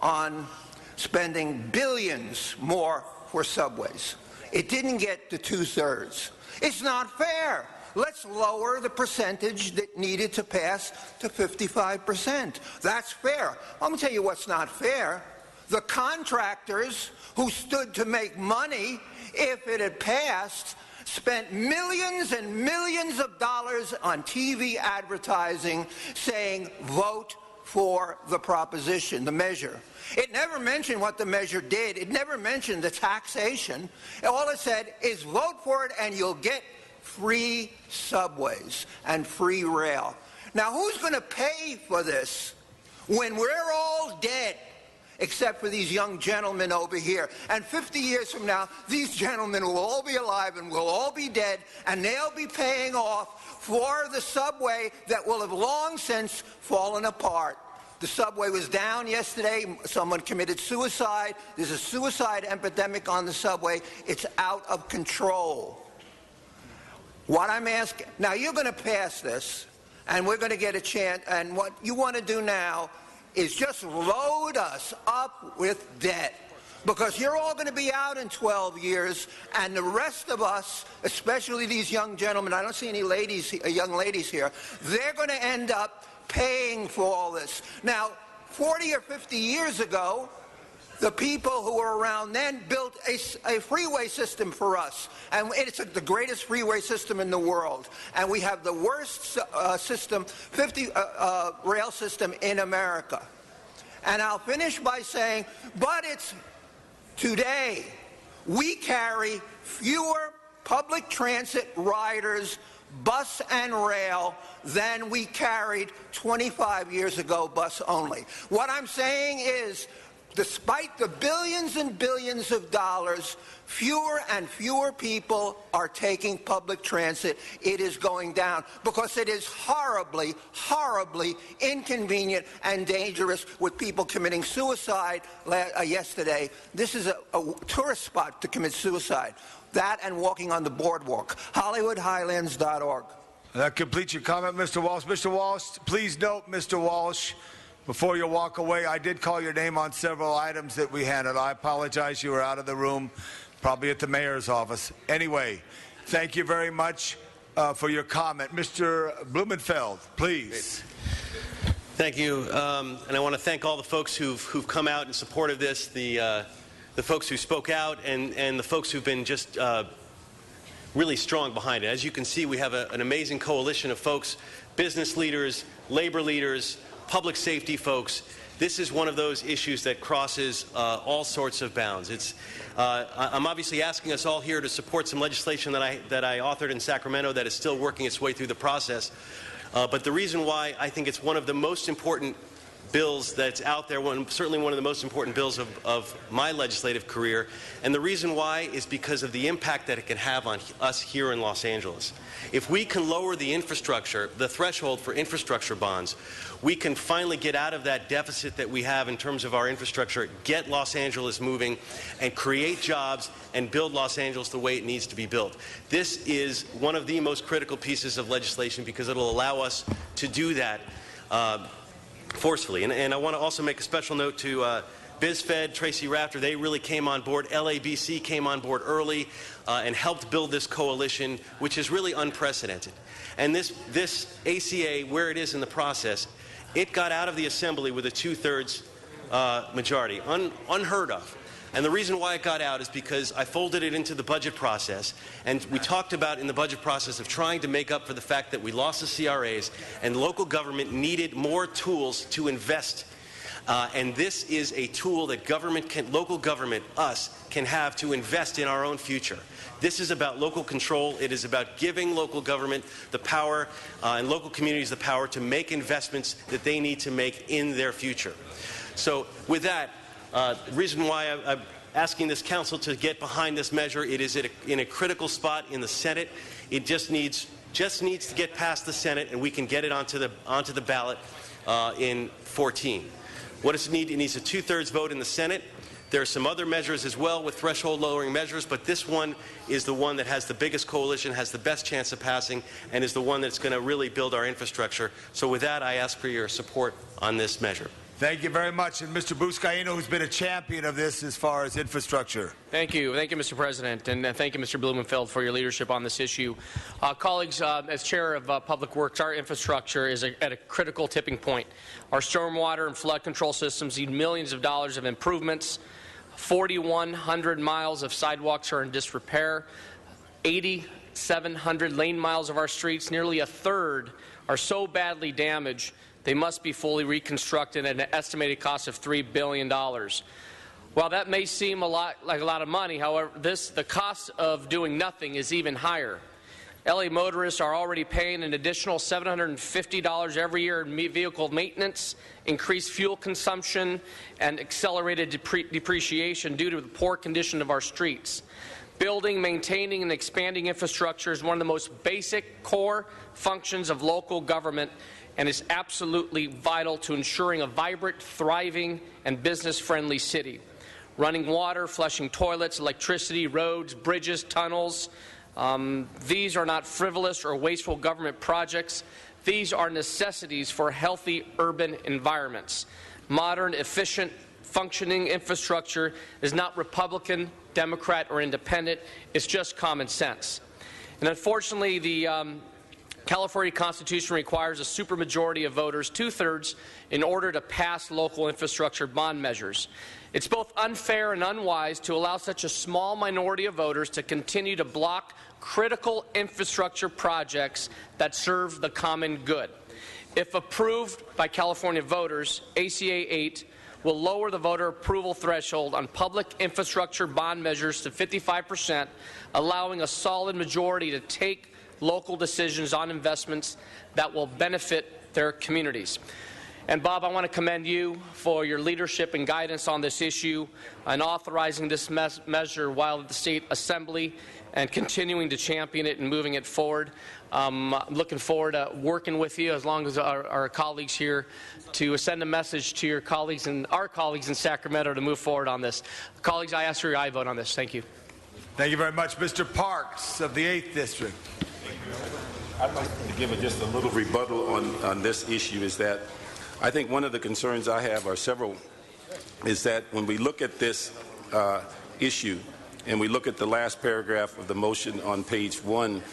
Speaker 20: on spending billions more for subways. It didn't get to 2/3. It's not fair. Let's lower the percentage that needed to pass to 55%. That's fair. I'm going to tell you what's not fair. The contractors who stood to make money if it had passed spent millions and millions of dollars on TV advertising saying, vote for the proposition, the measure. It never mentioned what the measure did. It never mentioned the taxation. All it said is vote for it and you'll get free subways and free rail. Now, who's going to pay for this when we're all dead, except for these young gentlemen over here? And 50 years from now, these gentlemen will all be alive and we'll all be dead, and they'll be paying off for the subway that will have long since fallen apart. The subway was down yesterday. Someone committed suicide. There's a suicide epidemic on the subway. It's out of control. What I'm asking, now you're going to pass this, and we're going to get a chance, and what you want to do now is just load us up with debt, because you're all going to be out in 12 years, and the rest of us, especially these young gentlemen, I don't see any ladies, young ladies here, they're going to end up paying for all this. Now, 40 or 50 years ago, the people who were around then built a freeway system for us, and it's the greatest freeway system in the world. And we have the worst rail system in America. And I'll finish by saying, but it's today we carry fewer public transit riders, bus and rail, than we carried 25 years ago, bus only. What I'm saying is, despite the billions and billions of dollars, fewer and fewer people are taking public transit. It is going down because it is horribly, horribly inconvenient and dangerous, with people committing suicide yesterday. This is a tourist spot to commit suicide. That and walking on the boardwalk. HollywoodHighlands.org.
Speaker 9: That completes your comment, Mr. Walsh. Mr. Walsh, please note, Mr. Walsh, before you walk away, I did call your name on several items that we handled. I apologize. You were out of the room, probably at the mayor's office. Anyway, thank you very much for your comment. Mr. Blumenfeld, please.
Speaker 5: Thank you. And I want to thank all the folks who've come out in support of this, the folks who spoke out, and the folks who've been just really strong behind it. As you can see, we have an amazing coalition of folks, business leaders, labor leaders, public safety folks. This is one of those issues that crosses all sorts of bounds. I'm obviously asking us all here to support some legislation that I authored in Sacramento that is still working its way through the process. But the reason why I think it's one of the most important bills that's out there, certainly one of the most important bills of my legislative career, and the reason why is because of the impact that it can have on us here in Los Angeles. If we can lower the infrastructure, the threshold for infrastructure bonds, we can finally get out of that deficit that we have in terms of our infrastructure, get Los Angeles moving, and create jobs and build Los Angeles the way it needs to be built. This is one of the most critical pieces of legislation because it will allow us to do that forcefully. And I want to also make a special note to BizFed, Tracy Rafter. They really came on board. LABC came on board early and helped build this coalition, which is really unprecedented. And this ACA, where it is in the process, it got out of the Assembly with a 2/3 majority, unheard of. And the reason why it got out is because I folded it into the budget process, and we talked about in the budget process of trying to make up for the fact that we lost the CRAs and local government needed more tools to invest. And this is a tool that local government, us, can have to invest in our own future. This is about local control. It is about giving local government the power and local communities the power to make investments that they need to make in their future. So with that, the reason why I'm asking this council to get behind this measure, it is in a critical spot in the Senate. It just needs to get past the Senate, and we can get it onto the ballot in 14. What does it need? It needs a 2/3 vote in the Senate. There are some other measures as well with threshold lowering measures, but this one is the one that has the biggest coalition, has the best chance of passing, and is the one that's going to really build our infrastructure. So with that, I ask for your support on this measure.
Speaker 9: Thank you very much. And Mr. Buscaino, who's been a champion of this as far as infrastructure.
Speaker 16: Thank you. Thank you, Mr. President. And thank you, Mr. Blumenfeld, for your leadership on this issue. Colleagues, as chair of Public Works, our infrastructure is at a critical tipping point. Our stormwater and flood control systems need millions of dollars of improvements. 4,100 miles of sidewalks are in disrepair. 8,700 lane miles of our streets, nearly a third, are so badly damaged they must be fully reconstructed at an estimated cost of $3 billion. While that may seem like a lot of money, however, the cost of doing nothing is even higher. LA motorists are already paying an additional $750 every year in vehicle maintenance, increased fuel consumption, and accelerated depreciation due to the poor condition of our streets. Building, maintaining, and expanding infrastructure is one of the most basic core functions of local government, and is absolutely vital to ensuring a vibrant, thriving, and business-friendly city. Running water, flushing toilets, electricity, roads, bridges, tunnels. These are not frivolous or wasteful government projects. These are necessities for healthy urban environments. Modern, efficient, functioning infrastructure is not Republican, Democrat, or independent. It's just common sense. And unfortunately, California Constitution requires a supermajority of voters, 2/3, in order to pass local infrastructure bond measures. It's both unfair and unwise to allow such a small minority of voters to continue to block critical infrastructure projects that serve the common good. If approved by California voters, ACA 8 will lower the voter approval threshold on public infrastructure bond measures to 55%, allowing a solid majority to take local decisions on investments that will benefit their communities. And Bob, I want to commend you for your leadership and guidance on this issue and authorizing this measure while at the State Assembly and continuing to champion it and moving it forward. I'm looking forward to working with you, as long as our colleagues here, to send a message to your colleagues and our colleagues in Sacramento to move forward on this. Colleagues, I ask for your aye vote on this. Thank you.
Speaker 9: Thank you very much. Mr. Parks of the 8th District.
Speaker 19: I'd like to give just a little rebuttal on this issue. Is that I think one of the concerns I have, or several, is that when we look at this issue and we look at the last paragraph of the motion on page 1,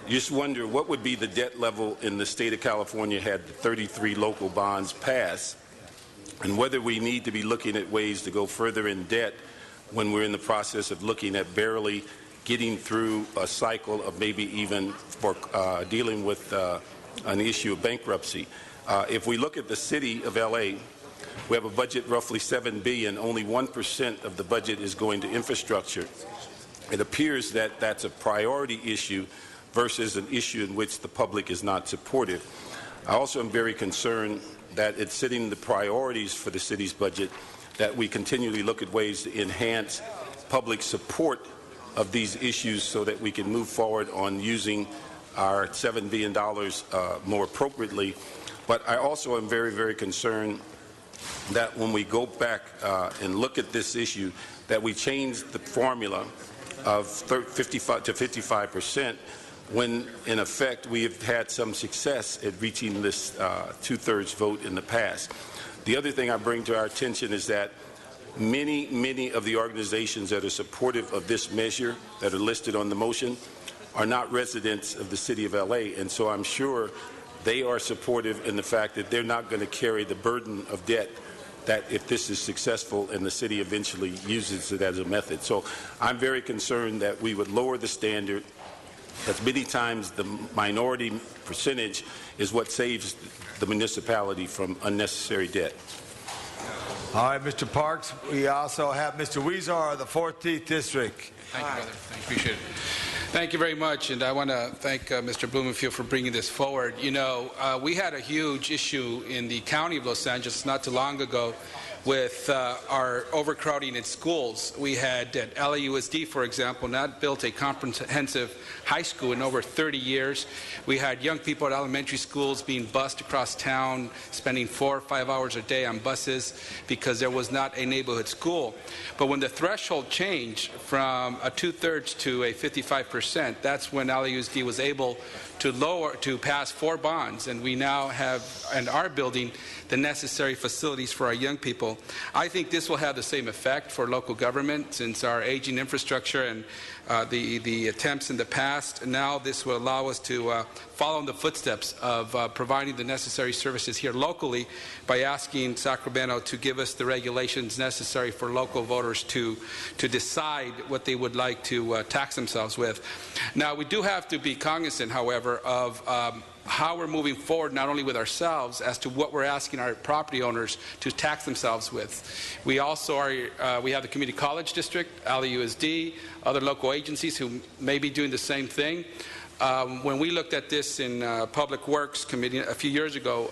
Speaker 19: you just wonder what would be the debt level in the state of California had the 33 local bonds pass, and whether we need to be looking at ways to go further in debt when we're in the process of looking at barely getting through a cycle of maybe even for dealing with an issue of bankruptcy. If we look at the city of LA, we have a budget roughly $7 billion. Only 1% of the budget is going to infrastructure. It appears that that's a priority issue versus an issue in which the public is not supportive. I also am very concerned that it's setting the priorities for the city's budget, that we continually look at ways to enhance public support of these issues so that we can move forward on using our $7 billion more appropriately. But I also am very, very concerned that when we go back and look at this issue, that we change the formula of 55 to 55%, when in effect we have had some success at reaching this 2/3 vote in the past. The other thing I bring to our attention is that many of the organizations that are supportive of this measure that are listed on the motion are not residents of the city of LA, and so I'm sure they are supportive in the fact that they're not going to carry the burden of debt that if this is successful and the city eventually uses it as a method. So I'm very concerned that we would lower the standard, because many times the minority percentage is what saves the municipality from unnecessary debt.
Speaker 9: All right, Mr. Parks. We also have Mr. Weezer of the 14th District.
Speaker 11: Thank you, brother. I appreciate it. Thank you very much, and I want to thank Mr. Blumenfield for bringing this forward. You know, we had a huge issue in the county of Los Angeles not too long ago with our overcrowding in schools. We had at LAUSD, for example, not built a comprehensive high school in over 30 years. We had young people at elementary schools being bused across town, spending 4 or 5 hours a day on buses because there was not a neighborhood school. But when the threshold changed from a 2/3 to a 55%, that's when LAUSD was able to pass 4 bonds, and we now have and are building the necessary facilities for our young people. I think this will have the same effect for local government, since our aging infrastructure and the attempts in the past. Now this will allow us to follow in the footsteps of providing the necessary services here locally by asking Sacramento to give us the regulations necessary for local voters to decide what they would like to tax themselves with. Now, we do have to be cognizant, however, of how we're moving forward, not only with ourselves, as to what we're asking our property owners to tax themselves with. We also we have the Community College District, LAUSD, other local agencies who may be doing the same thing. When we looked at this in Public Works Committee a few years ago,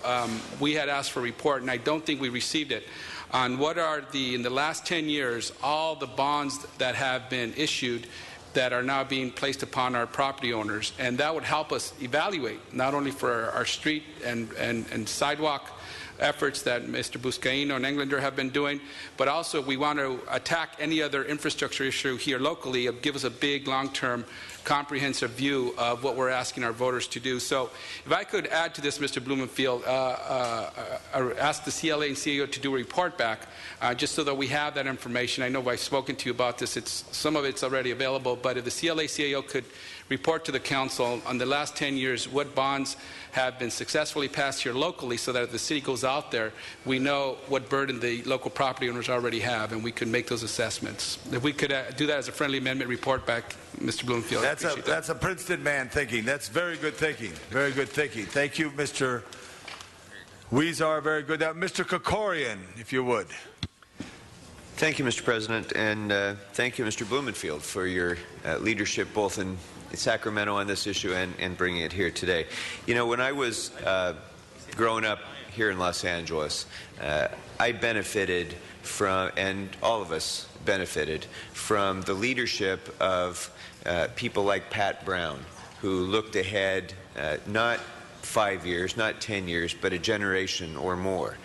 Speaker 11: we had asked for a report, and I don't think we received it, on what are in the last 10 years, all the bonds that have been issued that are now being placed upon our property owners. And that would help us evaluate, not only for our street and sidewalk efforts that Mr. Buscaino and Englander have been doing, but also we want to attack any other infrastructure issue here locally, give us a big long-term comprehensive view of what we're asking our voters to do. So if I could add to this, Mr. Blumenfield, ask the CLA and CAO to do a report back, just so that we have that information. I know I've spoken to you about this. Some of it's already available, but if the CLA, CAO could report to the council on the last 10 years what bonds have been successfully passed here locally, so that if the city goes out there, we know what burden the local property owners already have, and we can make those assessments. If we could do that as a friendly amendment, report back, Mr. Bloomfield.
Speaker 9: That's a Princeton man thinking. That's very good thinking. Very good thinking. Thank you, Mr. Weezer. Very good. Now, Mr. Kokorian, if you would.
Speaker 2: Thank you, Mr. President, and thank you, Mr. Blumenfield, for your leadership both in Sacramento on this issue and bringing it here today. You know, when I was growing up here in Los Angeles, I benefited from, and all of us benefited from, the leadership of people like Pat Brown, who looked ahead not 5 years, not 10 years, but a generation or more,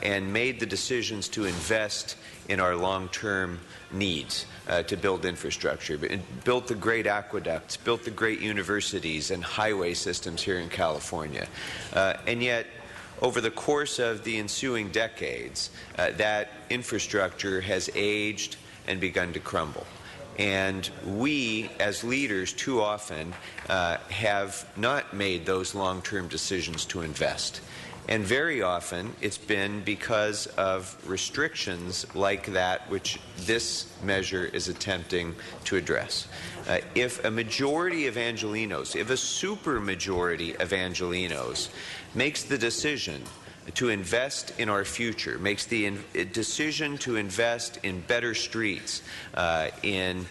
Speaker 2: and made the decisions to invest in our long-term needs to build infrastructure. Built the great aqueducts, built the great universities and highway systems here in California. And yet, over the course of the ensuing decades, that infrastructure has aged and begun to crumble. And we, as leaders, too often have not made those long-term decisions to invest. And very often it's been because of restrictions like that which this measure is attempting to address. If a majority of Angelenos, if a supermajority of Angelenos makes the decision to invest in our future, makes the decision to invest in better streets, in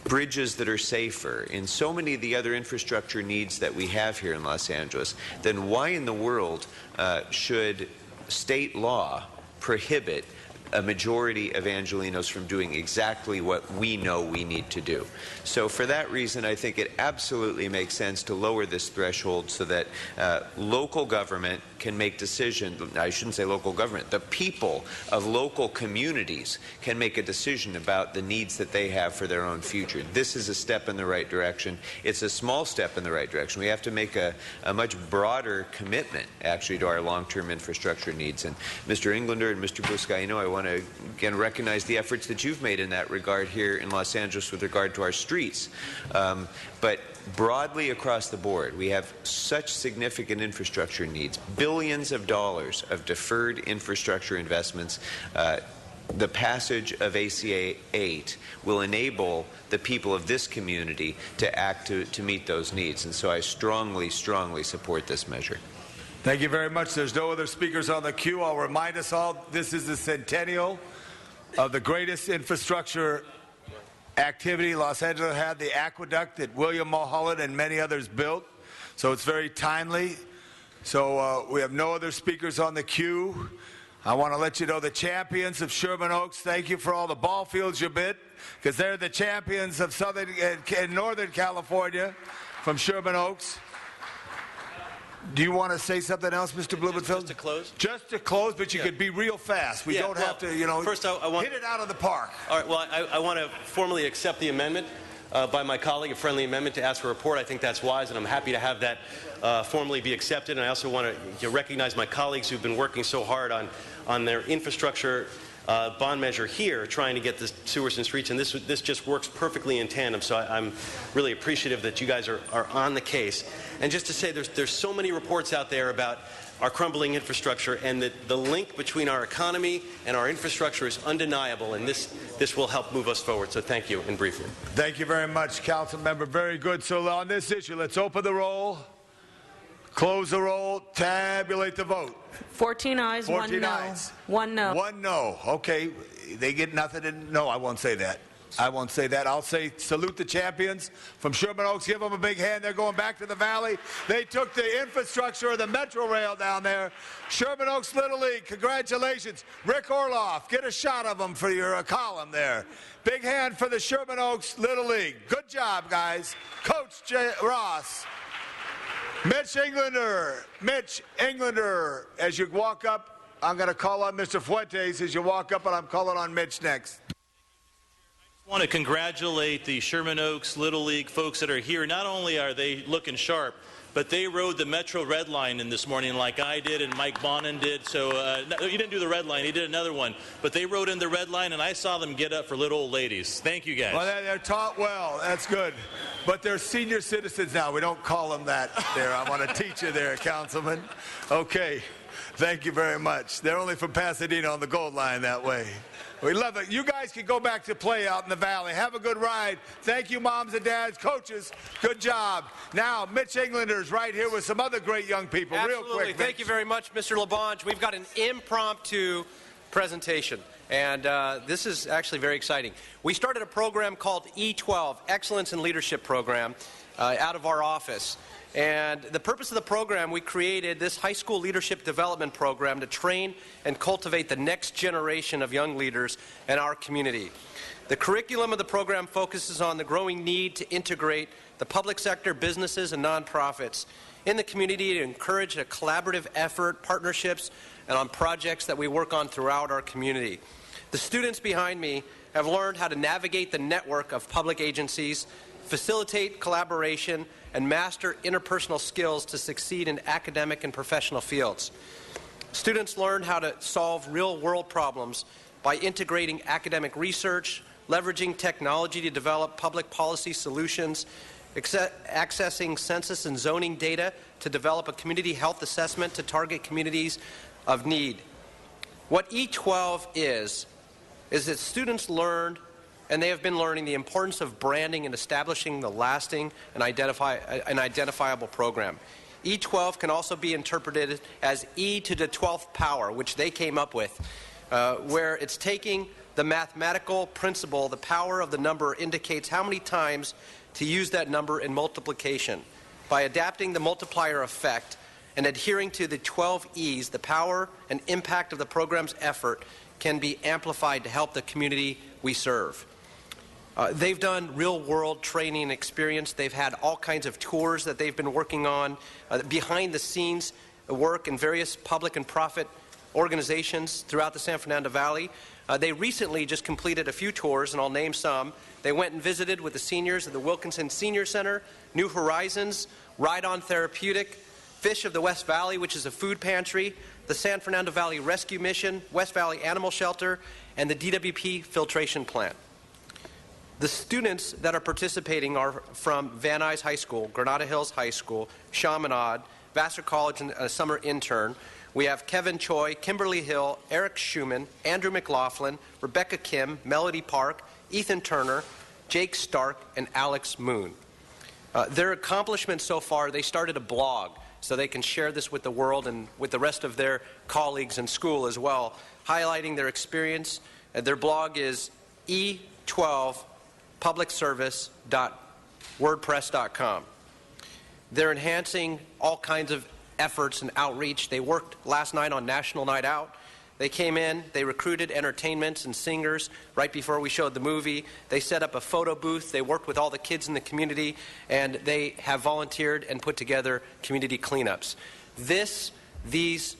Speaker 2: bridges that are safer, in so many of the other infrastructure needs that we have here in Los Angeles, then why in the world should state law prohibit a majority of Angelenos from doing exactly what we know we need to do? So for that reason, I think it absolutely makes sense to lower this threshold so that local government can make decisions. I shouldn't say local government. The people of local communities can make a decision about the needs that they have for their own future. This is a step in the right direction. It's a small step in the right direction. We have to make a much broader commitment, actually, to our long-term infrastructure needs. And Mr. Englander and Mr. Buscaino, I want to again recognize the efforts that you've made in that regard here in Los Angeles with regard to our streets. But broadly across the board, we have such significant infrastructure needs, billions of dollars of deferred infrastructure investments. The passage of ACA 8 will enable the people of this community to act to meet those needs. And so I strongly, strongly support this measure.
Speaker 9: Thank you very much. There's no other speakers on the queue. I'll remind us all, this is the centennial of the greatest infrastructure activity Los Angeles had, the aqueduct that William Mulholland and many others built. So it's very timely. So we have no other speakers on the queue. I want to let you know the champions of Sherman Oaks, thank you for all the ball fields you bit, because they're the champions of Southern and Northern California from Sherman Oaks. Do you want to say something else, Mr. Blumenfield?
Speaker 5: Just to close?
Speaker 9: Just to close, but you could be real fast. We don't have to, you know,
Speaker 5: first I want,
Speaker 9: hit it out of the park.
Speaker 5: All right, well, I want to formally accept the amendment by my colleague, a friendly amendment to ask for a report. I think that's wise, and I'm happy to have that formally be accepted. And I also want to recognize my colleagues who've been working so hard on their infrastructure bond measure here, trying to get the sewers and streets, and this just works perfectly in tandem. So I'm really appreciative that you guys are on the case. And just to say, there's so many reports out there about our crumbling infrastructure, and that the link between our economy and our infrastructure is undeniable, and this will help move us forward. So thank you, and briefly.
Speaker 9: Thank you very much, Council Member. Very good. So on this issue, let's open the roll, close the roll, tabulate the vote.
Speaker 18: 14 ayes,
Speaker 9: 14
Speaker 18: 1 no.
Speaker 9: ayes.
Speaker 18: 1 no.
Speaker 9: 1 no. Okay, they get nothing. No, I won't say that. I won't say that. I'll say salute the champions from Sherman Oaks. Give them a big hand. They're going back to the Valley. They took the infrastructure of the Metro Rail down there. Sherman Oaks Little League, congratulations. Rick Orloff, get a shot of them for your column there. Big hand for the Sherman Oaks Little League. Good job, guys. Coach Ross. Mitch Englander, as you walk up, I'm going to call on Mr. Fuentes as you walk up, and I'm calling on Mitch next.
Speaker 21: I want to congratulate the Sherman Oaks Little League folks that are here. Not only are they looking sharp, but they rode the Metro Red Line in this morning like I did and Mike Bonin did. So you didn't do the Red Line, he did another one. But they rode in the Red Line, and I saw them get up for little old ladies. Thank you, guys.
Speaker 9: Well, they're taught well. That's good. But they're senior citizens now. We don't call them that there. I want to teach you there, Councilman. Okay. Thank you very much. They're only from Pasadena on the Gold Line that way. We love it. You guys can go back to play out in the valley. Have a good ride. Thank you, moms and dads, coaches. Good job. Now, Mitch Englander's right here with some other great young people.
Speaker 6: Absolutely.
Speaker 9: Real quick.
Speaker 6: Thank you very much, Mr. LaBonge. We've got an impromptu presentation, and this is actually very exciting. We started a program called E12, Excellence in Leadership Program, out of our office. And the purpose of the program, we created this high school leadership development program to train and cultivate the next generation of young leaders in our community. The curriculum of the program focuses on the growing need to integrate the public sector, businesses, and nonprofits in the community to encourage a collaborative effort, partnerships, and on projects that we work on throughout our community. The students behind me have learned how to navigate the network of public agencies, facilitate collaboration, and master interpersonal skills to succeed in academic and professional fields. Students learn how to solve real-world problems by integrating academic research, leveraging technology to develop public policy solutions, accessing census and zoning data to develop a community health assessment to target communities of need. What E12 is that students learned, and they have been learning, the importance of branding and establishing the lasting and identifiable program. E12 can also be interpreted as E to the 12th power, which they came up with, where it's taking the mathematical principle, the power of the number indicates how many times to use that number in multiplication. By adapting the multiplier effect and adhering to the 12 E's, the power and impact of the program's effort can be amplified to help the community we serve. They've done real-world training and experience. They've had all kinds of tours that they've been working on, behind-the-scenes work in various public and profit organizations throughout the San Fernando Valley. They recently just completed a few tours, and I'll name some. They went and visited with the seniors at the Wilkinson Senior Center, New Horizons, Ride On Therapeutic, Fish of the West Valley, which is a food pantry, the San Fernando Valley Rescue Mission, West Valley Animal Shelter, and the DWP filtration plant. The students that are participating are from Van Nuys High School, Granada Hills High School, Chaminade, Vassar College, and a summer intern. We have Kevin Choi, Kimberly Hill, Eric Schumann, Andrew McLaughlin, Rebecca Kim, Melody Park, Ethan Turner, Jake Stark, and Alex Moon. Their accomplishments so far, they started a blog so they can share this with the world and with the rest of their colleagues in school as well, highlighting their experience. Their blog is e12publicservice.wordpress.com. They're enhancing all kinds of efforts and outreach. They worked last night on National Night Out. They came in, they recruited entertainments and singers right before we showed the movie. They set up a photo booth. They worked with all the kids in the community, and they have volunteered and put together community cleanups. These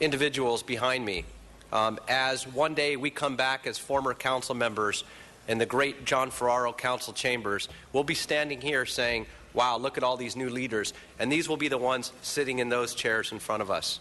Speaker 6: individuals behind me, as one day we come back as former council members in the great John Ferraro council chambers, we'll be standing here saying, wow, look at all these new leaders. And these will be the ones sitting in those chairs in front of us.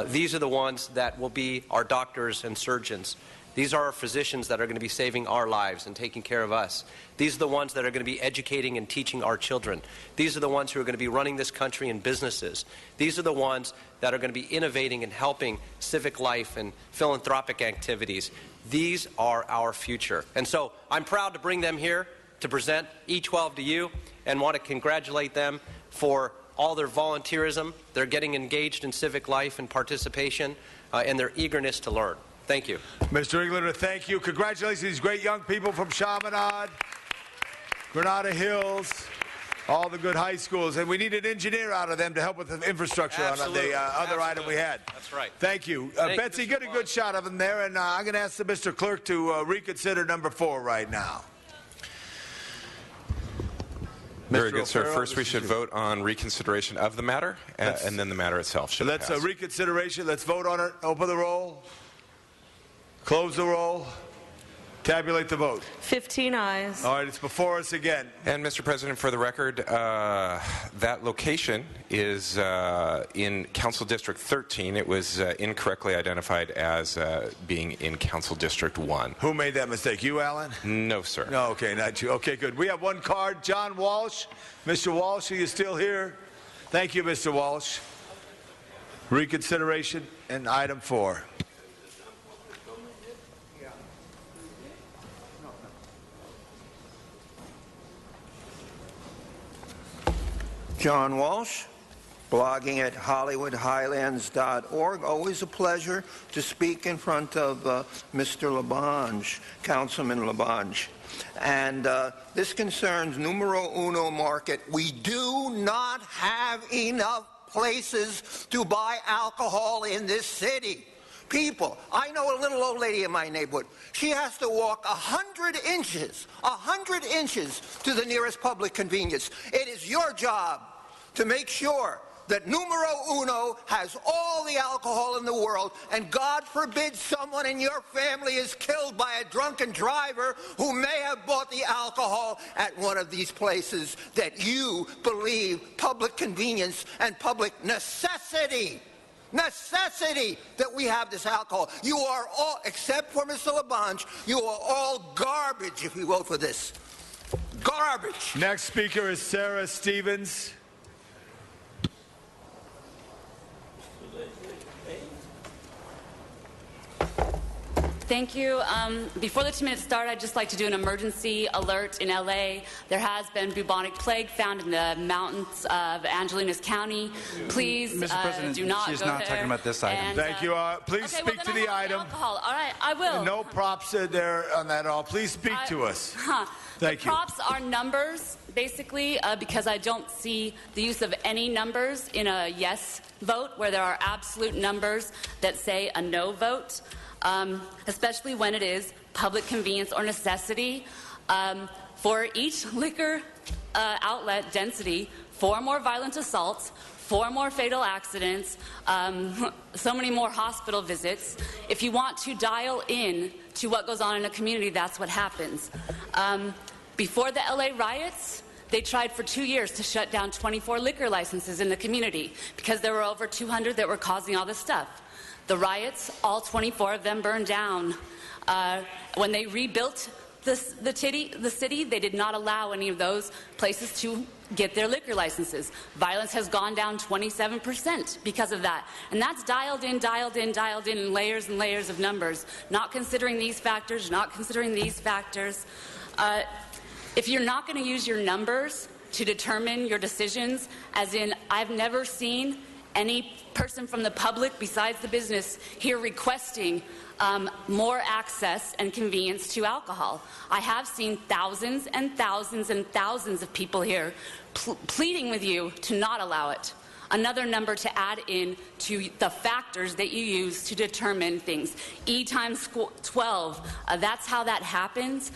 Speaker 6: These are the ones that will be our doctors and surgeons. These are our physicians that are going to be saving our lives and taking care of us. These are the ones that are going to be educating and teaching our children. These are the ones who are going to be running this country in businesses. These are the ones that are going to be innovating and helping civic life and philanthropic activities. These are our future. And so I'm proud to bring them here to present E12 to you and want to congratulate them for all their volunteerism, their getting engaged in civic life and participation, and their eagerness to learn. Thank you.
Speaker 9: Mr. Englander, thank you. Congratulations to these great young people from Chaminade, Granada Hills, all the good high schools. And we need an engineer out of them to help with the infrastructure on the other item we had.
Speaker 6: That's right.
Speaker 9: Thank you. Betsy, get a good shot of them there. And I'm going to ask the Mr. Clerk to reconsider number 4 right now.
Speaker 15: Very good, sir. First, we should vote on reconsideration of the matter, and then the matter itself should pass.
Speaker 9: Let's reconsideration. Let's vote on it. Open the roll. Close the roll. Tabulate the vote.
Speaker 18: 15 ayes.
Speaker 9: All right, it's before us again.
Speaker 15: And Mr. President, for the record, that location is in Council District 13. It was incorrectly identified as being in Council District 1.
Speaker 9: Who made that mistake? You, Alan?
Speaker 15: No, sir.
Speaker 9: No, okay, not you. Okay, good. We have one card. John Walsh. Mr. Walsh, are you still here? Thank you, Mr. Walsh. Reconsideration and item 4.
Speaker 20: John Walsh, blogging at HollywoodHighlands.org. Always a pleasure to speak in front of Mr. LaBonge, Councilman LaBonge. And this concerns numero uno market. We do not have enough places to buy alcohol in this city. People, I know a little old lady in my neighborhood. She has to walk 100 inches to the nearest public convenience. It is your job to make sure that numero uno has all the alcohol in the world, and God forbid someone in your family is killed by a drunken driver who may have bought the alcohol at one of these places that you believe public convenience and public necessity that we have this alcohol. You are all, except for Mr. LaBonge, you are all garbage if you vote for this. Garbage.
Speaker 9: Next speaker is Sarah Stevens.
Speaker 8: Thank you. Before the 2-minutes start, I'd just like to do an emergency alert in LA. There has been bubonic plague found in the mountains of Angelinas County. Please
Speaker 17: Mr. President,
Speaker 8: do not
Speaker 17: she's
Speaker 8: go
Speaker 17: not
Speaker 8: there.
Speaker 17: talking about this item.
Speaker 8: And,
Speaker 9: Thank you. Please
Speaker 8: okay,
Speaker 9: speak to the item.
Speaker 8: Alcohol. All right, I will.
Speaker 9: No props there on that at all. Please speak to us. Thank you.
Speaker 8: Props are numbers, basically, because I don't see the use of any numbers in a yes vote where there are absolute numbers that say a no vote. Especially when it is public convenience or necessity. For each liquor outlet density, 4 more violent assaults, 4 more fatal accidents, so many more hospital visits. If you want to dial in to what goes on in a community, that's what happens. Before the LA riots, they tried for 2 years to shut down 24 liquor licenses in the community because there were over 200 that were causing all this stuff. The riots, all 24 of them burned down. When they rebuilt the city, they did not allow any of those places to get their liquor licenses. Violence has gone down 27% because of that. And that's dialed in layers and layers of numbers, not considering these factors, not considering these factors. If you're not going to use your numbers to determine your decisions, as in I've never seen any person from the public besides the business here requesting more access and convenience to alcohol. I have seen thousands and thousands and thousands of people here pleading with you to not allow it. Another number to add in to the factors that you use to determine things. E times 12, that's how that happens.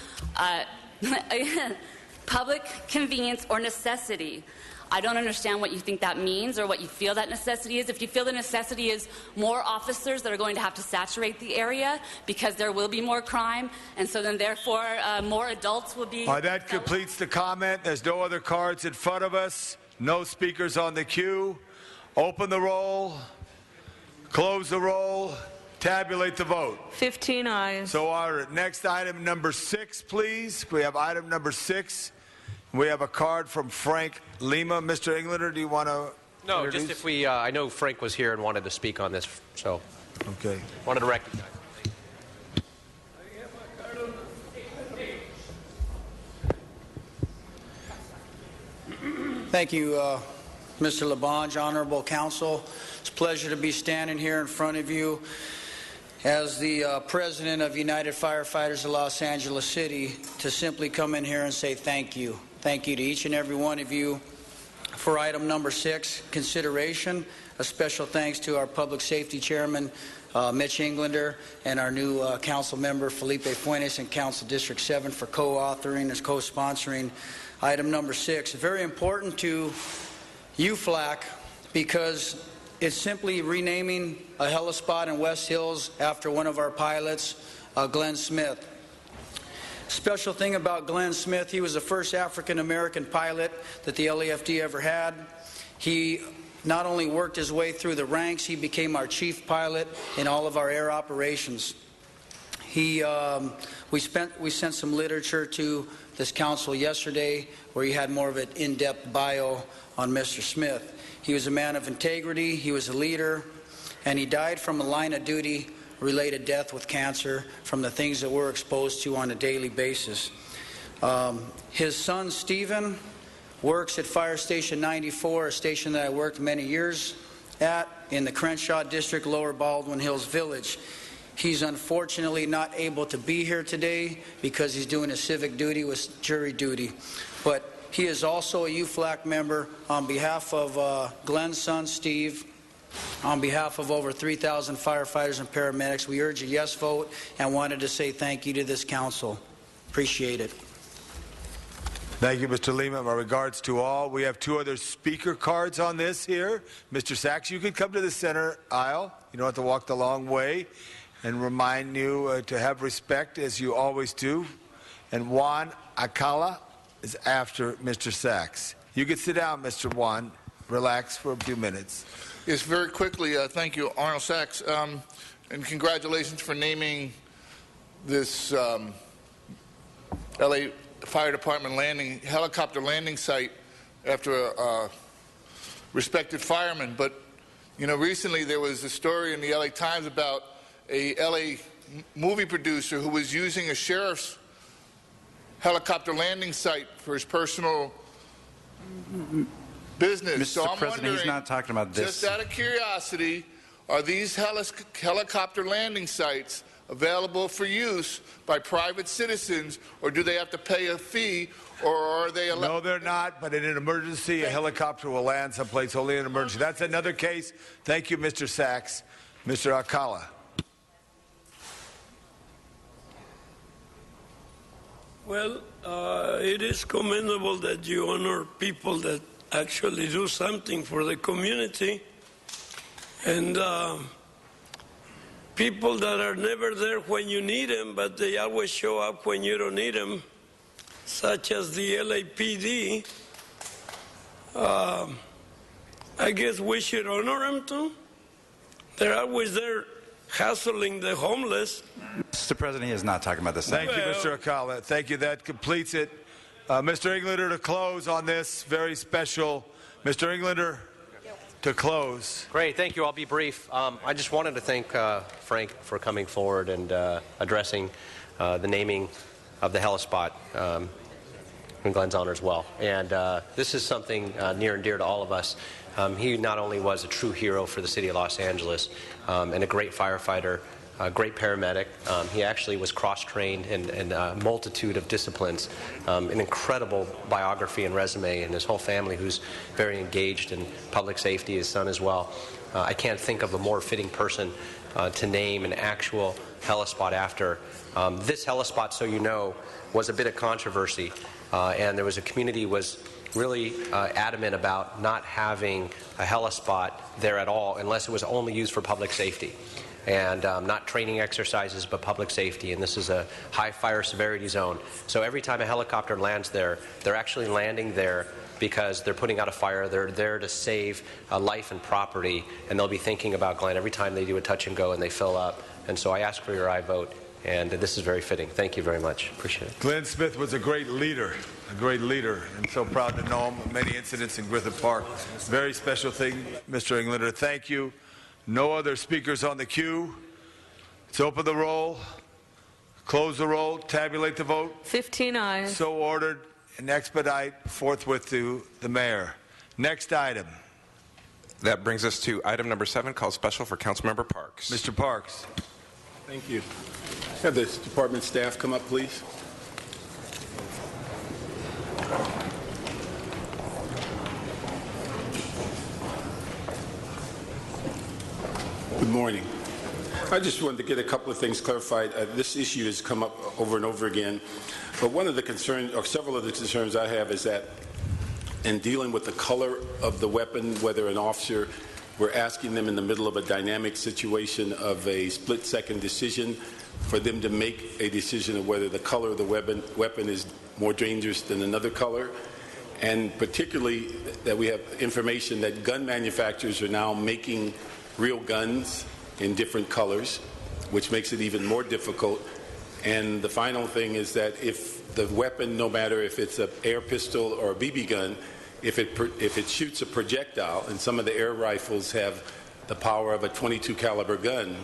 Speaker 8: Public convenience or necessity. I don't understand what you think that means or what you feel that necessity is. If you feel the necessity is more officers that are going to have to saturate the area because there will be more crime, and so then therefore more adults will be...
Speaker 9: That completes the comment. There's no other cards in front of us. No speakers on the queue. Open the roll. Close the roll. Tabulate the vote.
Speaker 18: 15 ayes.
Speaker 9: So our next item, number 6, please. We have item number 6. We have a card from Frank Lima. Mr. Englander, do you want to
Speaker 6: No,
Speaker 9: introduce?
Speaker 6: just if we, I know Frank was here and wanted to speak on this, so.
Speaker 9: Okay.
Speaker 6: Wanted to recognize.
Speaker 22: Thank you, Mr. LaBonge, Honorable Council. It's a pleasure to be standing here in front of you as the President of United Firefighters of Los Angeles City to simply come in here and say thank you. Thank you to each and every one of you for item number 6, consideration. A special thanks to our Public Safety Chairman, Mitch Englander, and our new council member, Felipe Fuentes, in Council District 7 for co-authoring and co-sponsoring item number 6. Very important to UFLAC because it's simply renaming a helispot in West Hills after one of our pilots, Glenn Smith. Special thing about Glenn Smith, he was the first African-American pilot that the LAFD ever had. He not only worked his way through the ranks, he became our chief pilot in all of our air operations. We sent some literature to this council yesterday where he had more of an in-depth bio on Mr. Smith. He was a man of integrity, he was a leader, and he died from a line of duty related death with cancer from the things that we're exposed to on a daily basis. His son, Stephen, works at Fire Station 94, a station that I worked many years at in the Crenshaw District, Lower Baldwin Hills Village. He's unfortunately not able to be here today because he's doing his civic duty with jury duty. But he is also a UFLAC member. On behalf of Glenn's son, Steve, on behalf of over 3,000 firefighters and paramedics, we urge a yes vote and wanted to say thank you to this council. Appreciate it.
Speaker 9: Thank you, Mr. Lima. My regards to all. We have 2 other speaker cards on this here. Mr. Sachs, you could come to the center aisle. You don't have to walk the long way. And remind you to have respect, as you always do. And Juan Acala is after Mr. Sachs. You can sit down, Mr. Juan. Relax for a few minutes.
Speaker 7: Yes, very quickly, thank you, Arnold Sachs, and congratulations for naming this LA Fire Department helicopter landing site after a respected fireman. But, you know, recently there was a story in the LA Times about a LA movie producer who was using a sheriff's helicopter landing site for his personal business.
Speaker 17: Mr.
Speaker 7: So I'm
Speaker 17: President, he's not talking about this.
Speaker 7: Just out of curiosity, are these helicopter landing sites available for use by private citizens, or do they have to pay a fee, or are they allowed?
Speaker 9: No, they're not, but in an emergency, a helicopter will land someplace only in an emergency. That's another case. Thank you, Mr. Sachs. Mr. Alcala.
Speaker 23: Well, it is commendable that you honor people that actually do something for the community, and people that are never there when you need them, but they always show up when you don't need them, such as the LAPD. I guess we should honor them too. They're always there hassling the homeless.
Speaker 17: Mr. President, he is not talking about this.
Speaker 9: Thank you, Mr. Alcala. Thank you. That completes it. Mr. Englander, to close on this very special. Mr. Englander, to close.
Speaker 12: Great, thank you. I'll be brief. I just wanted to thank Frank for coming forward and addressing the naming of the helispot in Glenn's honor as well. And this is something near and dear to all of us. He not only was a true hero for the city of Los Angeles and a great firefighter, a great paramedic. He actually was cross-trained in a multitude of disciplines, an incredible biography and resume, and his whole family who's very engaged in public safety, his son as well. I can't think of a more fitting person to name an actual helispot after. This helispot, so you know, was a bit of controversy, and there was a community was really adamant about not having a helispot there at all unless it was only used for public safety. And not training exercises, but public safety. And this is a high fire severity zone. So every time a helicopter lands there, they're actually landing there because they're putting out a fire. They're there to save life and property. And they'll be thinking about Glenn every time they do a touch and go and they fill up. And so I ask for your aye vote. And this is very fitting. Thank you very much. Appreciate it.
Speaker 9: Glenn Smith was a great leader, and so proud to know him. Many incidents in Griffith Park. Very special thing, Mr. Englander. Thank you. No other speakers on the queue. Let's open the roll, close the roll, tabulate the vote.
Speaker 18: 15 ayes.
Speaker 9: So ordered, and expedite forthwith to the mayor. Next item.
Speaker 15: That brings us to item number 7, called special for Councilmember Parks.
Speaker 9: Mr. Parks.
Speaker 19: Thank you. Have the department staff come up, please. Good morning. I just wanted to get a couple of things clarified. This issue has come up over and over again, but one of the concerns, or several of the concerns I have, is that in dealing with the color of the weapon, whether an officer We're asking them in the middle of a dynamic situation of a split-second decision for them to make a decision of whether the color of the weapon is more dangerous than another color, and particularly that we have information that gun manufacturers are now making real guns in different colors, which makes it even more difficult. And the final thing is that if the weapon, no matter if it's an air pistol or a BB gun, if it shoots a projectile, and some of the air rifles have the power of a .22 caliber gun,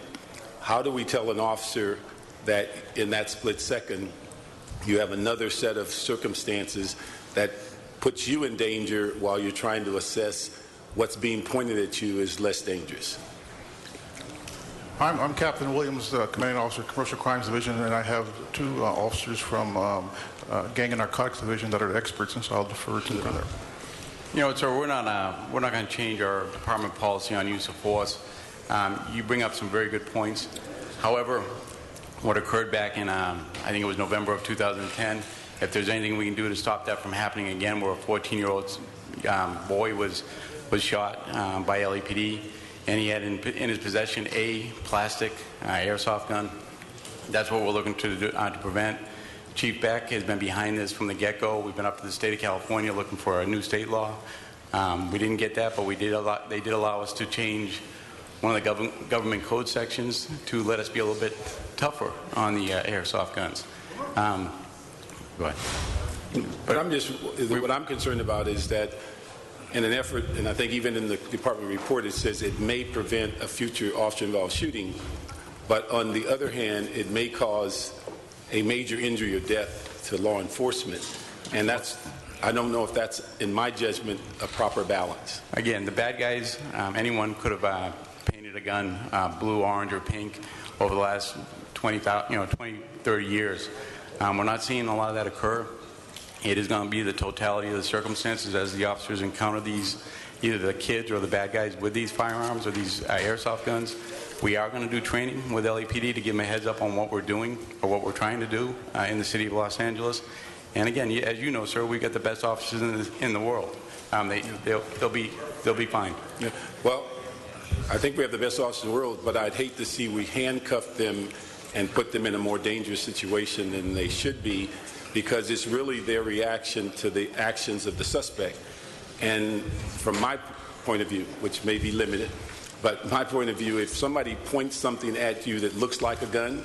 Speaker 19: how do we tell an officer that in that split second you have another set of circumstances that puts you in danger while you're trying to assess what's being pointed at you is less dangerous?
Speaker 3: I'm Captain Williams, Commanding Officer, Commercial Crimes Division, and I have two officers from Gang and Narcotics Division that are experts, and so I'll defer to them.
Speaker 17: You know, sir, we're not going to change our department policy on use of force. You bring up some very good points. However, what occurred back in, I think it was November of 2010, if there's anything we can do to stop that from happening again, where a 14-year-old boy was shot by LAPD, and he had in his possession a plastic airsoft gun. That's what we're looking to do, to prevent. Chief Beck has been behind this from the get-go. We've been up to the state of California looking for a new state law. We didn't get that, but they did allow us to change one of the government code sections to let us be a little bit tougher on the airsoft guns. Go ahead.
Speaker 19: But what I'm concerned about is that in an effort, and I think even in the department report it says it may prevent a future officer-involved shooting, but on the other hand, it may cause a major injury or death to law enforcement. And I don't know if that's, in my judgment, a proper balance.
Speaker 17: Again, the bad guys, anyone could have painted a gun blue, orange, or pink over the last 20, 30 years. We're not seeing a lot of that occur. It is going to be the totality of the circumstances as the officers encounter these, either the kids or the bad guys with these firearms or these airsoft guns. We are going to do training with LAPD to give them a heads up on what we're doing or what we're trying to do in the city of Los Angeles. And again, as you know, sir, we've got the best officers in the world. They'll be fine.
Speaker 19: Yeah. Well, I think we have the best officers in the world, but I'd hate to see we handcuff them and put them in a more dangerous situation than they should be, because it's really their reaction to the actions of the suspect. And from my point of view, which may be limited, but my point of view, if somebody points something at you that looks like a gun,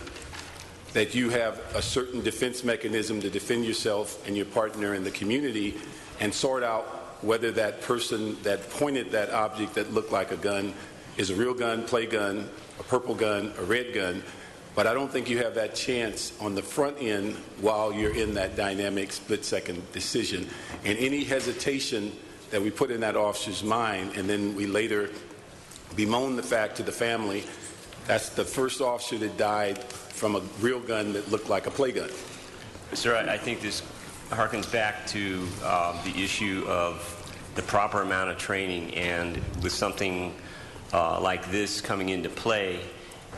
Speaker 19: that you have a certain defense mechanism to defend yourself and your partner in the community and sort out whether that person that pointed that object that looked like a gun is a real gun, play gun, a purple gun, a red gun. But I don't think you have that chance on the front end while you're in that dynamic split-second decision. And any hesitation that we put in that officer's mind, and then we later bemoan the fact to the family, that's the first officer that died from a real gun that looked like a play gun.
Speaker 10: Sir, I think this harkens back to the issue of the proper amount of training, and with something like this coming into play,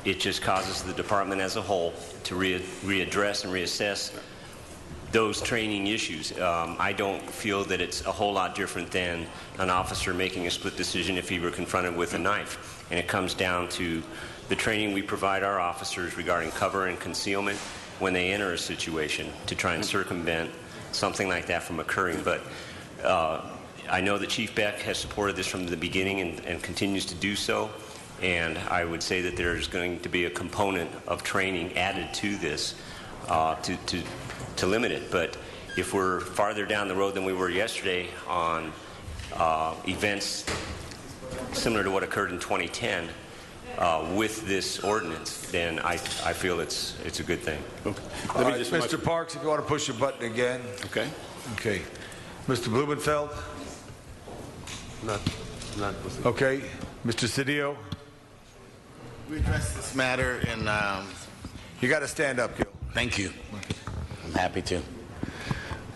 Speaker 10: it just causes the department as a whole to readdress and reassess those training issues. I don't feel that it's a whole lot different than an officer making a split decision if he were confronted with a knife. And it comes down to the training we provide our officers regarding cover and concealment when they enter a situation to try and circumvent something like that from occurring. But I know that Chief Beck has supported this from the beginning and continues to do so. And I would say that there's going to be a component of training added to this to limit it. But if we're farther down the road than we were yesterday on events similar to what occurred in 2010 with this ordinance, then I feel it's a good thing.
Speaker 9: Okay. All right, Mr. Parks, if you want to push your button again.
Speaker 19: Okay.
Speaker 9: Okay. Mr. Blumenfeld?
Speaker 13: Not
Speaker 9: okay. Mr. Cedillo?
Speaker 13: We addressed this matter in...
Speaker 9: you got to stand up, Gil.
Speaker 13: Thank you. I'm happy to.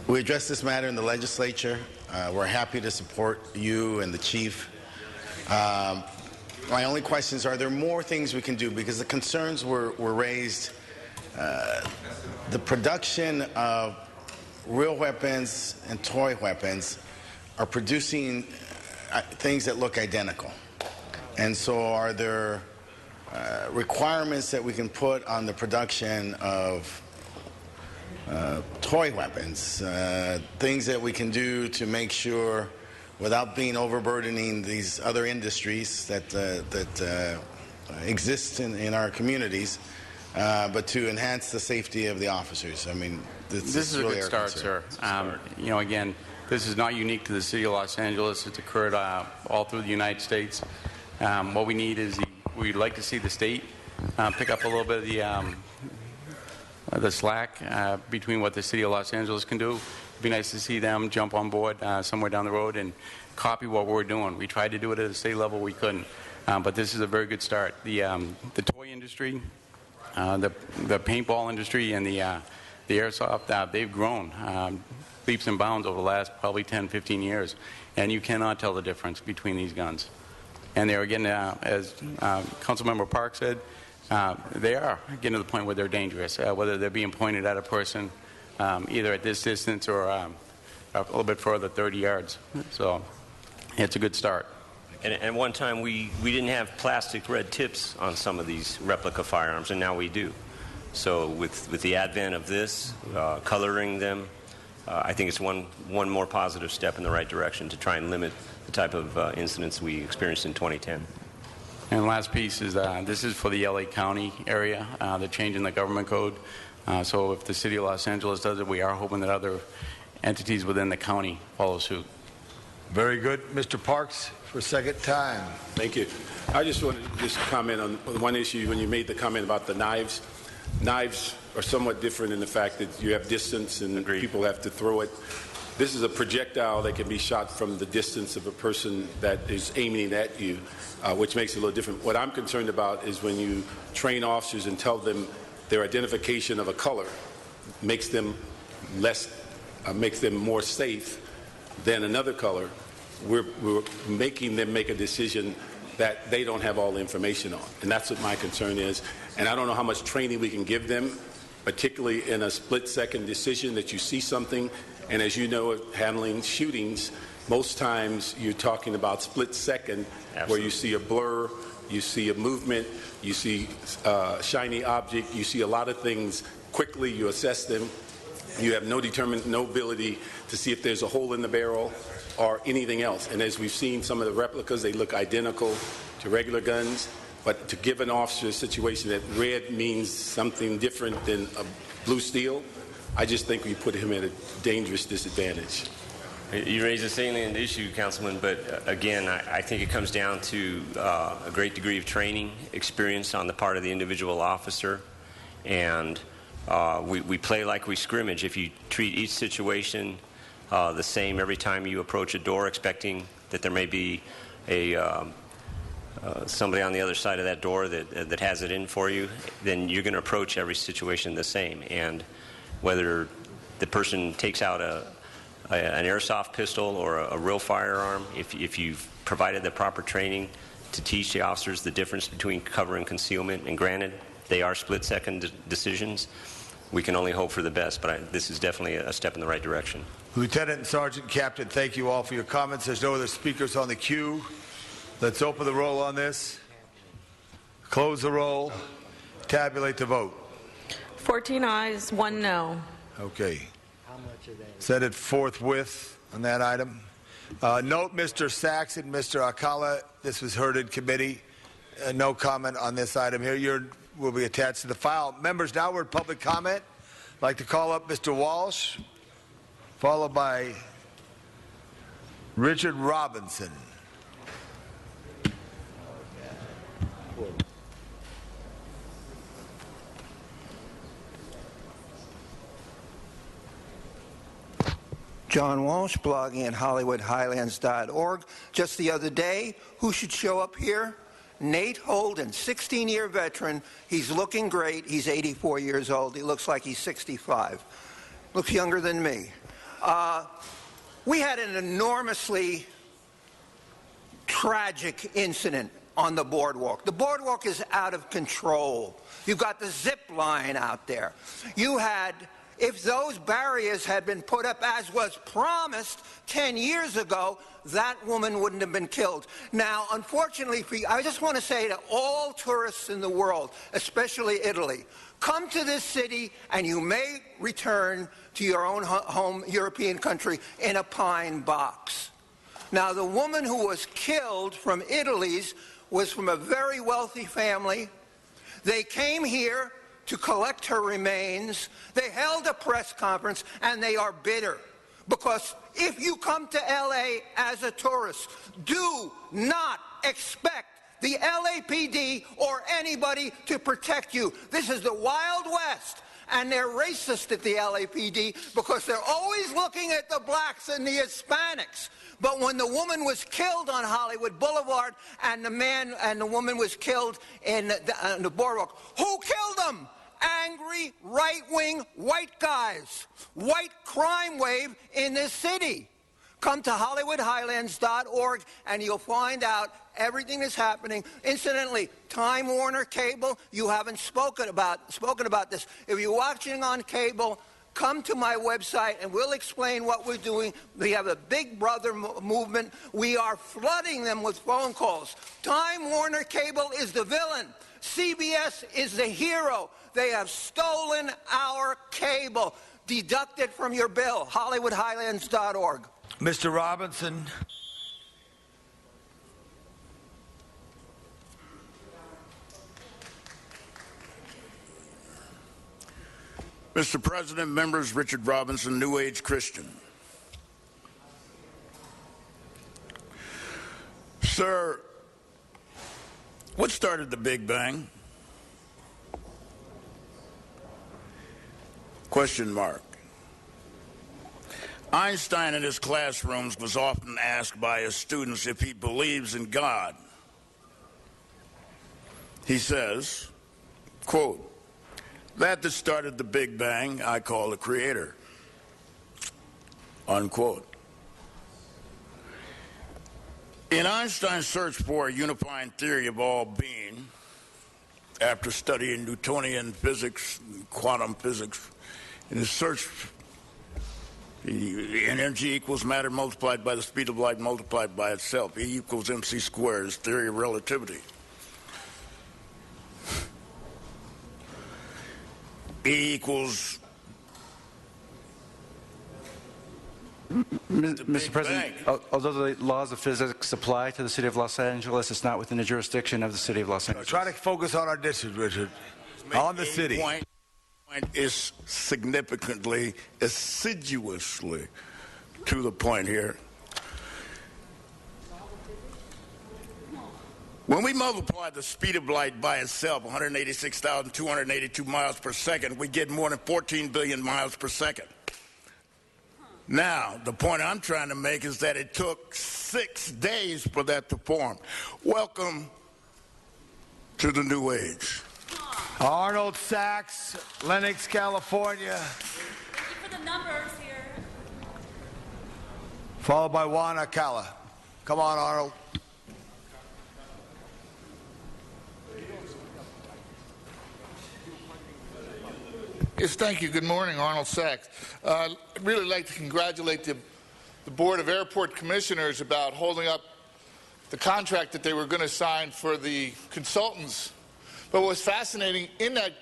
Speaker 13: We addressed this matter in the legislature. We're happy to support you and the chief. My only question is, are there more things we can do? Because the concerns were raised. The production of real weapons and toy weapons are producing things that look identical. And so are there requirements that we can put on the production of toy weapons, things that we can do to make sure, without being overburdening these other industries that exist in our communities, but to enhance the safety of the officers? I mean,
Speaker 17: this is a
Speaker 13: really
Speaker 17: good
Speaker 13: our
Speaker 17: start,
Speaker 13: concern.
Speaker 17: sir. You know, again, this is not unique to the city of Los Angeles. It's occurred all through the United States. What we need is we'd like to see the state pick up a little bit of the slack between what the city of Los Angeles can do. It'd be nice to see them jump on board somewhere down the road and copy what we're doing. We tried to do it at a state level, we couldn't. But this is a very good start. The toy industry, the paintball industry, and the airsoft, they've grown leaps and bounds over the last probably 10, 15 years. And you cannot tell the difference between these guns. And they're, again, as Councilmember Park said, they are getting to the point where they're dangerous, whether they're being pointed at a person either at this distance or a little bit further, 30 yards. So it's a good start.
Speaker 10: And one time we didn't have plastic red tips on some of these replica firearms, and now we do. So with the advent of this, coloring them, I think it's one more positive step in the right direction to try and limit the type of incidents we experienced in 2010.
Speaker 17: And the last piece is this is for the LA County area. They're changing the government code. So if the city of Los Angeles does it, we are hoping that other entities within the county follow suit.
Speaker 9: Very good. Mr. Parks, for a second time.
Speaker 19: Thank you. I just wanted to comment on one issue when you made the comment about the knives. Knives are somewhat different in the fact that you have distance and people have to throw it. This is a projectile that can be shot from the distance of a person that is aiming at you, which makes it a little different. What I'm concerned about is when you train officers and tell them their identification of a color makes them more safe than another color. We're making them make a decision that they don't have all the information on. And that's what my concern is. And I don't know how much training we can give them, particularly in a split-second decision that you see something. And as you know, handling shootings, most times you're talking about split-second where you see a blur, you see a movement, you see a shiny object, you see a lot of things quickly, you assess them. You have no ability to see if there's a hole in the barrel or anything else. And as we've seen some of the replicas, they look identical to regular guns. But to give an officer a situation that red means something different than a blue steel, I just think we put him at a dangerous disadvantage.
Speaker 10: You raise a salient issue, Councilman, but again, I think it comes down to a great degree of training, experience on the part of the individual officer, and we play like we scrimmage. If you treat each situation the same every time you approach a door, expecting that there may be somebody on the other side of that door that has it in for you, then you're going to approach every situation the same. And whether the person takes out an airsoft pistol or a real firearm, if you've provided the proper training to teach the officers the difference between cover and concealment, and granted, they are split-second decisions, we can only hope for the best, but this is definitely a step in the right direction.
Speaker 9: Lieutenant and Sergeant Captain, thank you all for your comments. There's no other speakers on the queue. Let's open the roll on this. Close the roll. Tabulate the vote.
Speaker 18: 14 ayes, 1 no.
Speaker 9: Okay. Set it forthwith on that item. Note, Mr. Sachs and Mr. Alcala, this was heard in committee. No comment on this item here. Will be attached to the file. Members, now we're at public comment. I'd like to call up Mr. Walsh, followed by Richard Robinson.
Speaker 20: John Walsh, blogging at HollywoodHighlands.org. Just the other day, who should show up here? Nate Holden, 16-year veteran. He's looking great. He's 84 years old. He looks like he's 65. Looks younger than me. We had an enormously tragic incident on the boardwalk. The boardwalk is out of control. You've got the zip line out there. You had If those barriers had been put up as was promised 10 years ago, that woman wouldn't have been killed. Now, unfortunately, I just want to say to all tourists in the world, especially Italy, come to this city and you may return to your own home European country in a pine box. Now, the woman who was killed from Italy's was from a very wealthy family. They came here to collect her remains. They held a press conference, and they are bitter. Because if you come to L.A. as a tourist, do not expect the LAPD or anybody to protect you. This is the Wild West. And they're racist at the LAPD because they're always looking at the blacks and the Hispanics. But when the woman was killed on Hollywood Boulevard and the man and the woman was killed in the boardwalk, who killed them? Angry, right-wing white guys. White crime wave in this city. Come to HollywoodHighlands.org and you'll find out everything that's happening. Incidentally, Time Warner Cable, you haven't spoken about this. If you're watching on cable, come to my website and we'll explain what we're doing. We have a Big Brother movement. We are flooding them with phone calls. Time Warner Cable is the villain. CBS is the hero. They have stolen our cable. Deduct it from your bill. HollywoodHighlands.org.
Speaker 9: Mr. Robinson.
Speaker 1: Mr. President, members, Richard Robinson, New Age Christian. Sir, what started the Big Bang? Question mark. Einstein in his classrooms was often asked by his students if he believes in God. He says, quote, that started the Big Bang, I call the Creator, unquote. In Einstein's search for a unifying theory of all being, after studying Newtonian physics, quantum physics, in his search, energy equals matter multiplied by the speed of light multiplied by itself. E equals mc squared, his theory of relativity. E equals...
Speaker 4: Mr. President, although the laws of physics apply to the City of Los Angeles, it's not within the jurisdiction of the City of Los Angeles.
Speaker 9: Try to focus on our district, Richard. On the city.
Speaker 1: Point is significantly, assiduously to the point here. When we multiply the speed of light by itself, 186,282 miles per second, we get more than 14 billion miles per second. Now, the point I'm trying to make is that it took 6 days for that to form. Welcome to the New Age.
Speaker 9: Arnold Sachs, Lenox, California.
Speaker 8: Thank you for the numbers here.
Speaker 9: Followed by Juana Cala. Come on, Arnold.
Speaker 7: Yes, thank you. Good morning, Arnold Sachs. I'd really like to congratulate the Board of Airport Commissioners about holding up the contract that they were going to sign for the consultants. But what's fascinating in that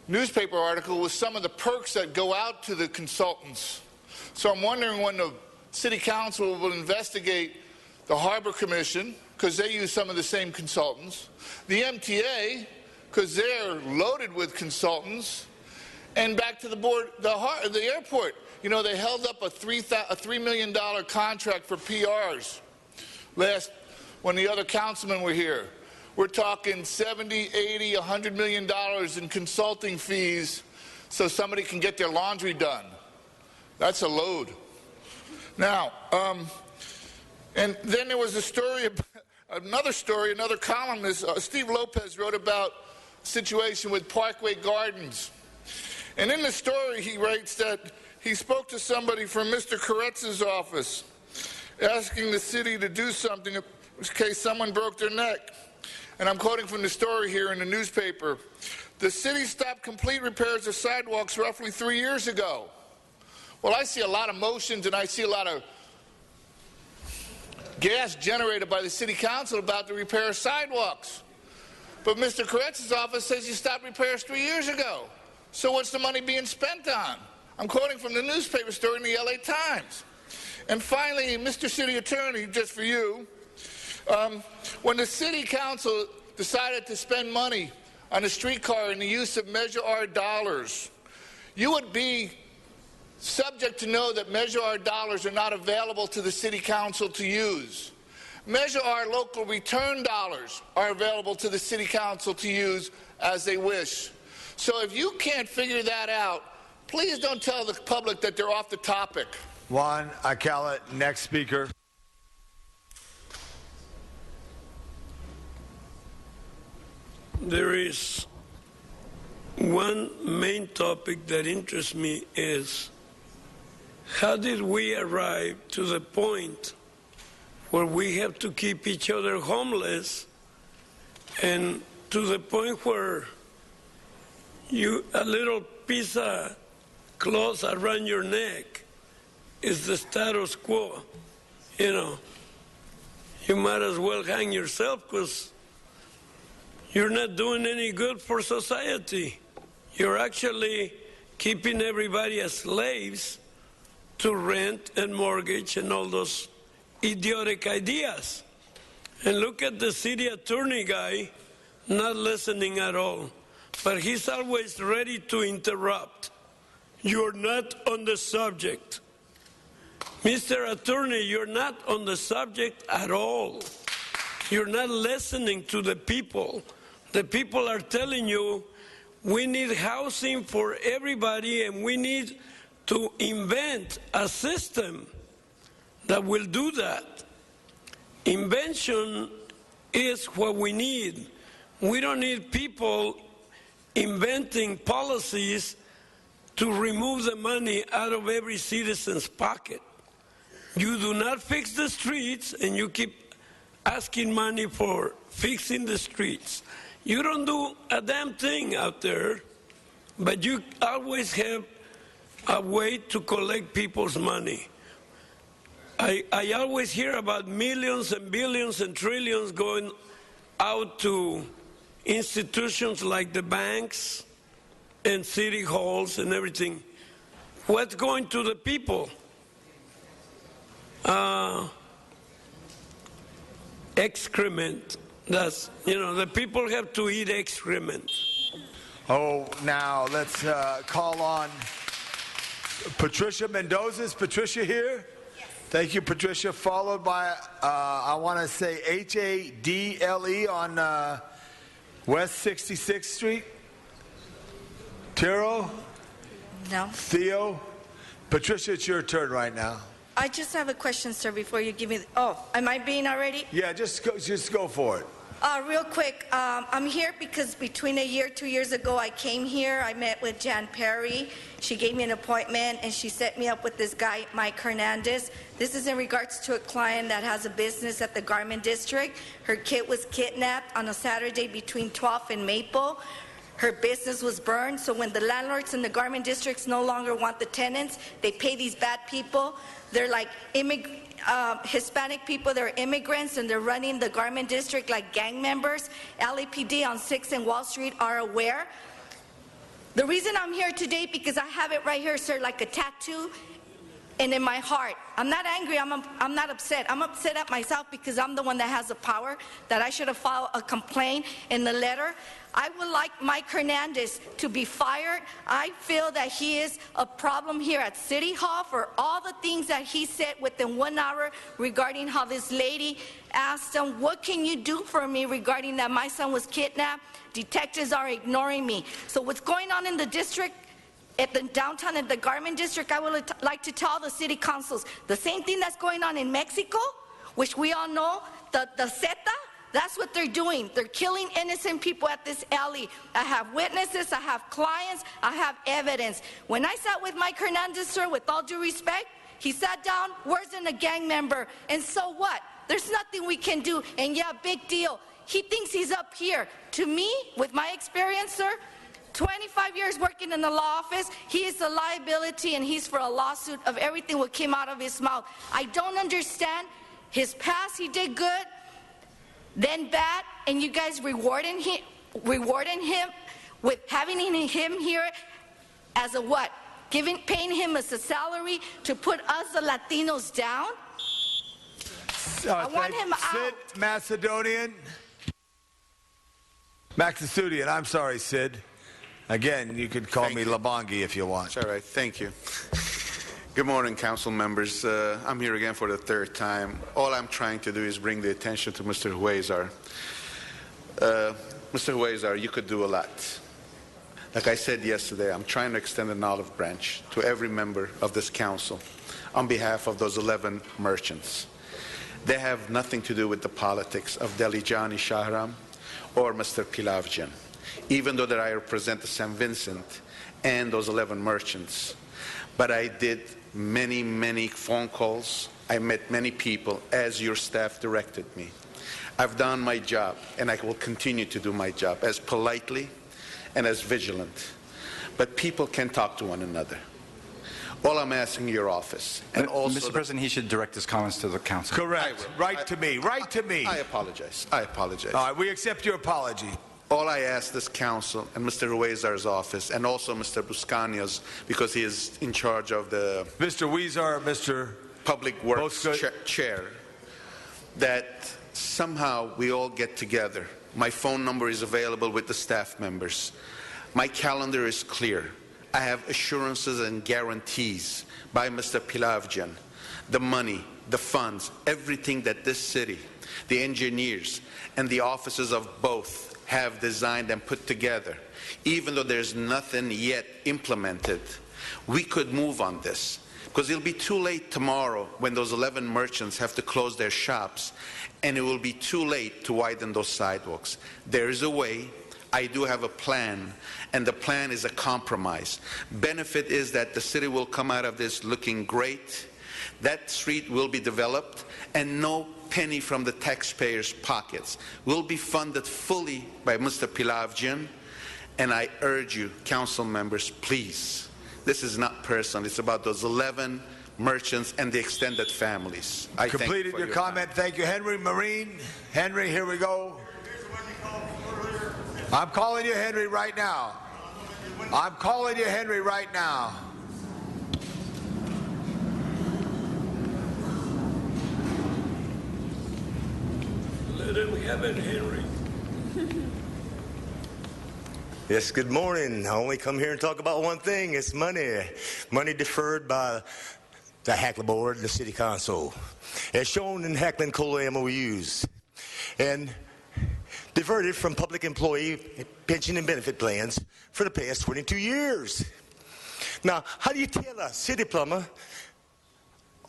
Speaker 7: newspaper article was some of the perks that go out to the consultants. So I'm wondering when the City Council will investigate the Harbor Commission, because they use some of the same consultants, the MTA, because they're loaded with consultants, and back to the board, the airport. You know, they held up a $3 million contract for PRs when the other councilmen were here. We're talking 70, 80, $100 million in consulting fees so somebody can get their laundry done. That's a load. Now, and then there was a story, another columnist, Steve Lopez, wrote about a situation with Parkway Gardens. And in the story, he writes that he spoke to somebody from Mr. Koretz's office, asking the city to do something in case someone broke their neck. and I'm quoting from the story here in the newspaper, the city stopped complete repairs of sidewalks roughly 3 years ago. Well, I see a lot of motions and I see a lot of gas generated by the city council about the repair of sidewalks. But Mr. Koretz's office says you stopped repairs 3 years ago. So what's the money being spent on? I'm quoting from the newspaper story in the LA Times. And finally, Mr. City Attorney, just for you, when the city council decided to spend money on a streetcar and the use of Measure R dollars, you would be subject to know that Measure R dollars are not available to the city council to use. Measure R local return dollars are available to the city council to use as they wish. So if you can't figure that out, please don't tell the public that they're off the topic.
Speaker 9: Juan Ayala, next speaker.
Speaker 23: There is one main topic that interests me is how did we arrive to the point where we have to keep each other homeless, and to the point where a little piece of cloth around your neck is the status quo. You know, you might as well hang yourself because you're not doing any good for society. You're actually keeping everybody as slaves to rent and mortgage and all those idiotic ideas. And look at the city attorney guy not listening at all. But he's always ready to interrupt. You're not on the subject. Mr. Attorney, you're not on the subject at all. You're not listening to the people. The people are telling you we need housing for everybody and we need to invent a system that will do that. Invention is what we need. We don't need people inventing policies to remove the money out of every citizen's pocket. You do not fix the streets and you keep asking money for fixing the streets. You don't do a damn thing out there, but you always have a way to collect people's money. I always hear about millions and billions and trillions going out to institutions like the banks and city halls and everything. What's going to the people? Excrement. That's, you know, the people have to eat excrement.
Speaker 9: Oh, now let's call on Patricia Mendoza. Is Patricia here? Yes. Thank you, Patricia. Followed by, I want to say Hadle on West 66th Street. Tiro?
Speaker 11: No.
Speaker 9: Theo? Patricia, it's your turn right now.
Speaker 11: I just have a question, sir, before you give me... Oh, am I being already?
Speaker 9: Yeah, just go for it.
Speaker 11: Real quick, I'm here because between 2 years ago, I came here. I met with Jan Perry. She gave me an appointment, and she set me up with this guy, Mike Hernandez. This is in regards to a client that has a business at the Garment District. Her kid was kidnapped on a Saturday between 12th and Maple. Her business was burned, so when the landlords in the Garment Districts no longer want the tenants, they pay these bad people. They're like Hispanic people, they're immigrants, and they're running the Garment District like gang members. LAPD on 6th and Wall Street are aware. The reason I'm here today, because I have it right here, sir, like a tattoo, and in my heart. I'm not angry, I'm not upset. I'm upset at myself because I'm the one that has the power, that I should have filed a complaint in the letter. I would like Mike Hernandez to be fired. I feel that he is a problem here at City Hall for all the things that he said within 1 hour regarding how this lady asked him, what can you do for me regarding that my son was kidnapped? Detectives are ignoring me. So what's going on in the district, at the downtown at the Garment District, I would like to tell the city councils, the same thing that's going on in Mexico, which we all know, the Zeta, that's what they're doing. They're killing innocent people at this alley. I have witnesses, I have clients, I have evidence. When I sat with Mike Hernandez, sir, with all due respect, he sat down, wasn't a gang member, and so what? There's nothing we can do, and yeah, big deal. He thinks he's up here. To me, with my experience, sir, 25 years working in the law office, he is a liability and he's for a lawsuit of everything what came out of his mouth. I don't understand. His past, he did good, then bad, and you guys rewarding him with having him here as a what? Paying him as a salary to put us the Latinos down? I want him out.
Speaker 9: Sid Macedonian. Maxasudian, I'm sorry, Sid. Again, you could call me Labangi if you want.
Speaker 2: It's all right. Thank you. Good morning, council members. I'm here again for the third time. All I'm trying to do is bring the attention to Mr. Huizar. Mr. Huizar, you could do a lot. Like I said yesterday, I'm trying to extend an olive branch to every member of this council on behalf of those 11 merchants. They have nothing to do with the politics of Dilijani Shahram or Mr. Pilavjian, even though that I represent the St. Vincent and those 11 merchants. But I did many, many phone calls. I met many people as your staff directed me. I've done my job, and I will continue to do my job as politely and as vigilant. But people can talk to one another. All I'm asking your office, and also
Speaker 4: Mr. President, he should direct his comments to the council.
Speaker 9: Correct. Right to me. Right to me.
Speaker 2: I apologize. I apologize.
Speaker 9: All right, we accept your apology.
Speaker 2: All I ask this council and Mr. Huizar's office, and also Mr. Buscanio's, because he is in charge of the
Speaker 9: Mr. Huizar, Mr.
Speaker 2: Public Works chair, that somehow we all get together. My phone number is available with the staff members. My calendar is clear. I have assurances and guarantees by Mr. Pilavjian, the money, the funds, everything that this city, the engineers, and the offices of both have designed and put together. Even though there's nothing yet implemented, we could move on this. Because it'll be too late tomorrow when those 11 merchants have to close their shops, and it will be too late to widen those sidewalks. There is a way. I do have a plan, and the plan is a compromise. Benefit is that the city will come out of this looking great. That street will be developed, and no penny from the taxpayers' pockets will be funded fully by Mr. Pilavjian. And I urge you, council members, please, this is not personal. It's about those 11 merchants and the extended families. I
Speaker 9: completed
Speaker 2: thank you for
Speaker 9: your comment. Thank you, Henry Marine. Henry, here we go. I'm calling you, Henry, right now. I'm calling you, Henry, right now.
Speaker 23: Let him have it, Henry.
Speaker 14: Yes, good morning. I only come here and talk about one thing. It's money. Money deferred by the Hackler Board, the City Council, as shown in Hackler and Kohler MOUs, and diverted from public employee pension and benefit plans for the past 22 years. Now, how do you tell a city plumber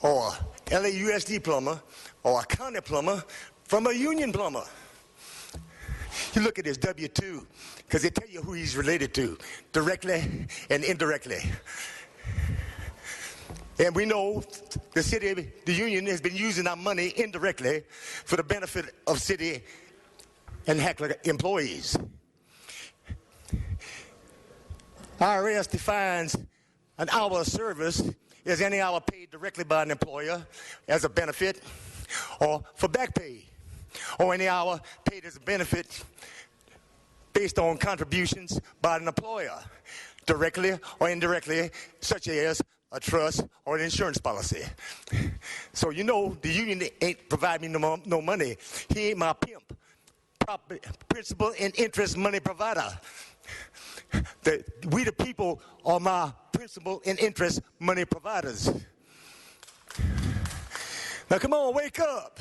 Speaker 14: or LAUSD plumber or a county plumber from a union plumber? You look at his W-2, because they tell you who he's related to, directly and indirectly. And we know the city, the union has been using our money indirectly for the benefit of city and Hackler employees. IRS defines an hour of service as any hour paid directly by an employer as a benefit or for back pay, or any hour paid as a benefit based on contributions by an employer, directly or indirectly, such as a trust or an insurance policy. So you know the union ain't providing me no money. He ain't my pimp, principal and interest money provider. We the people are my principal and interest money providers. Now come on, wake up.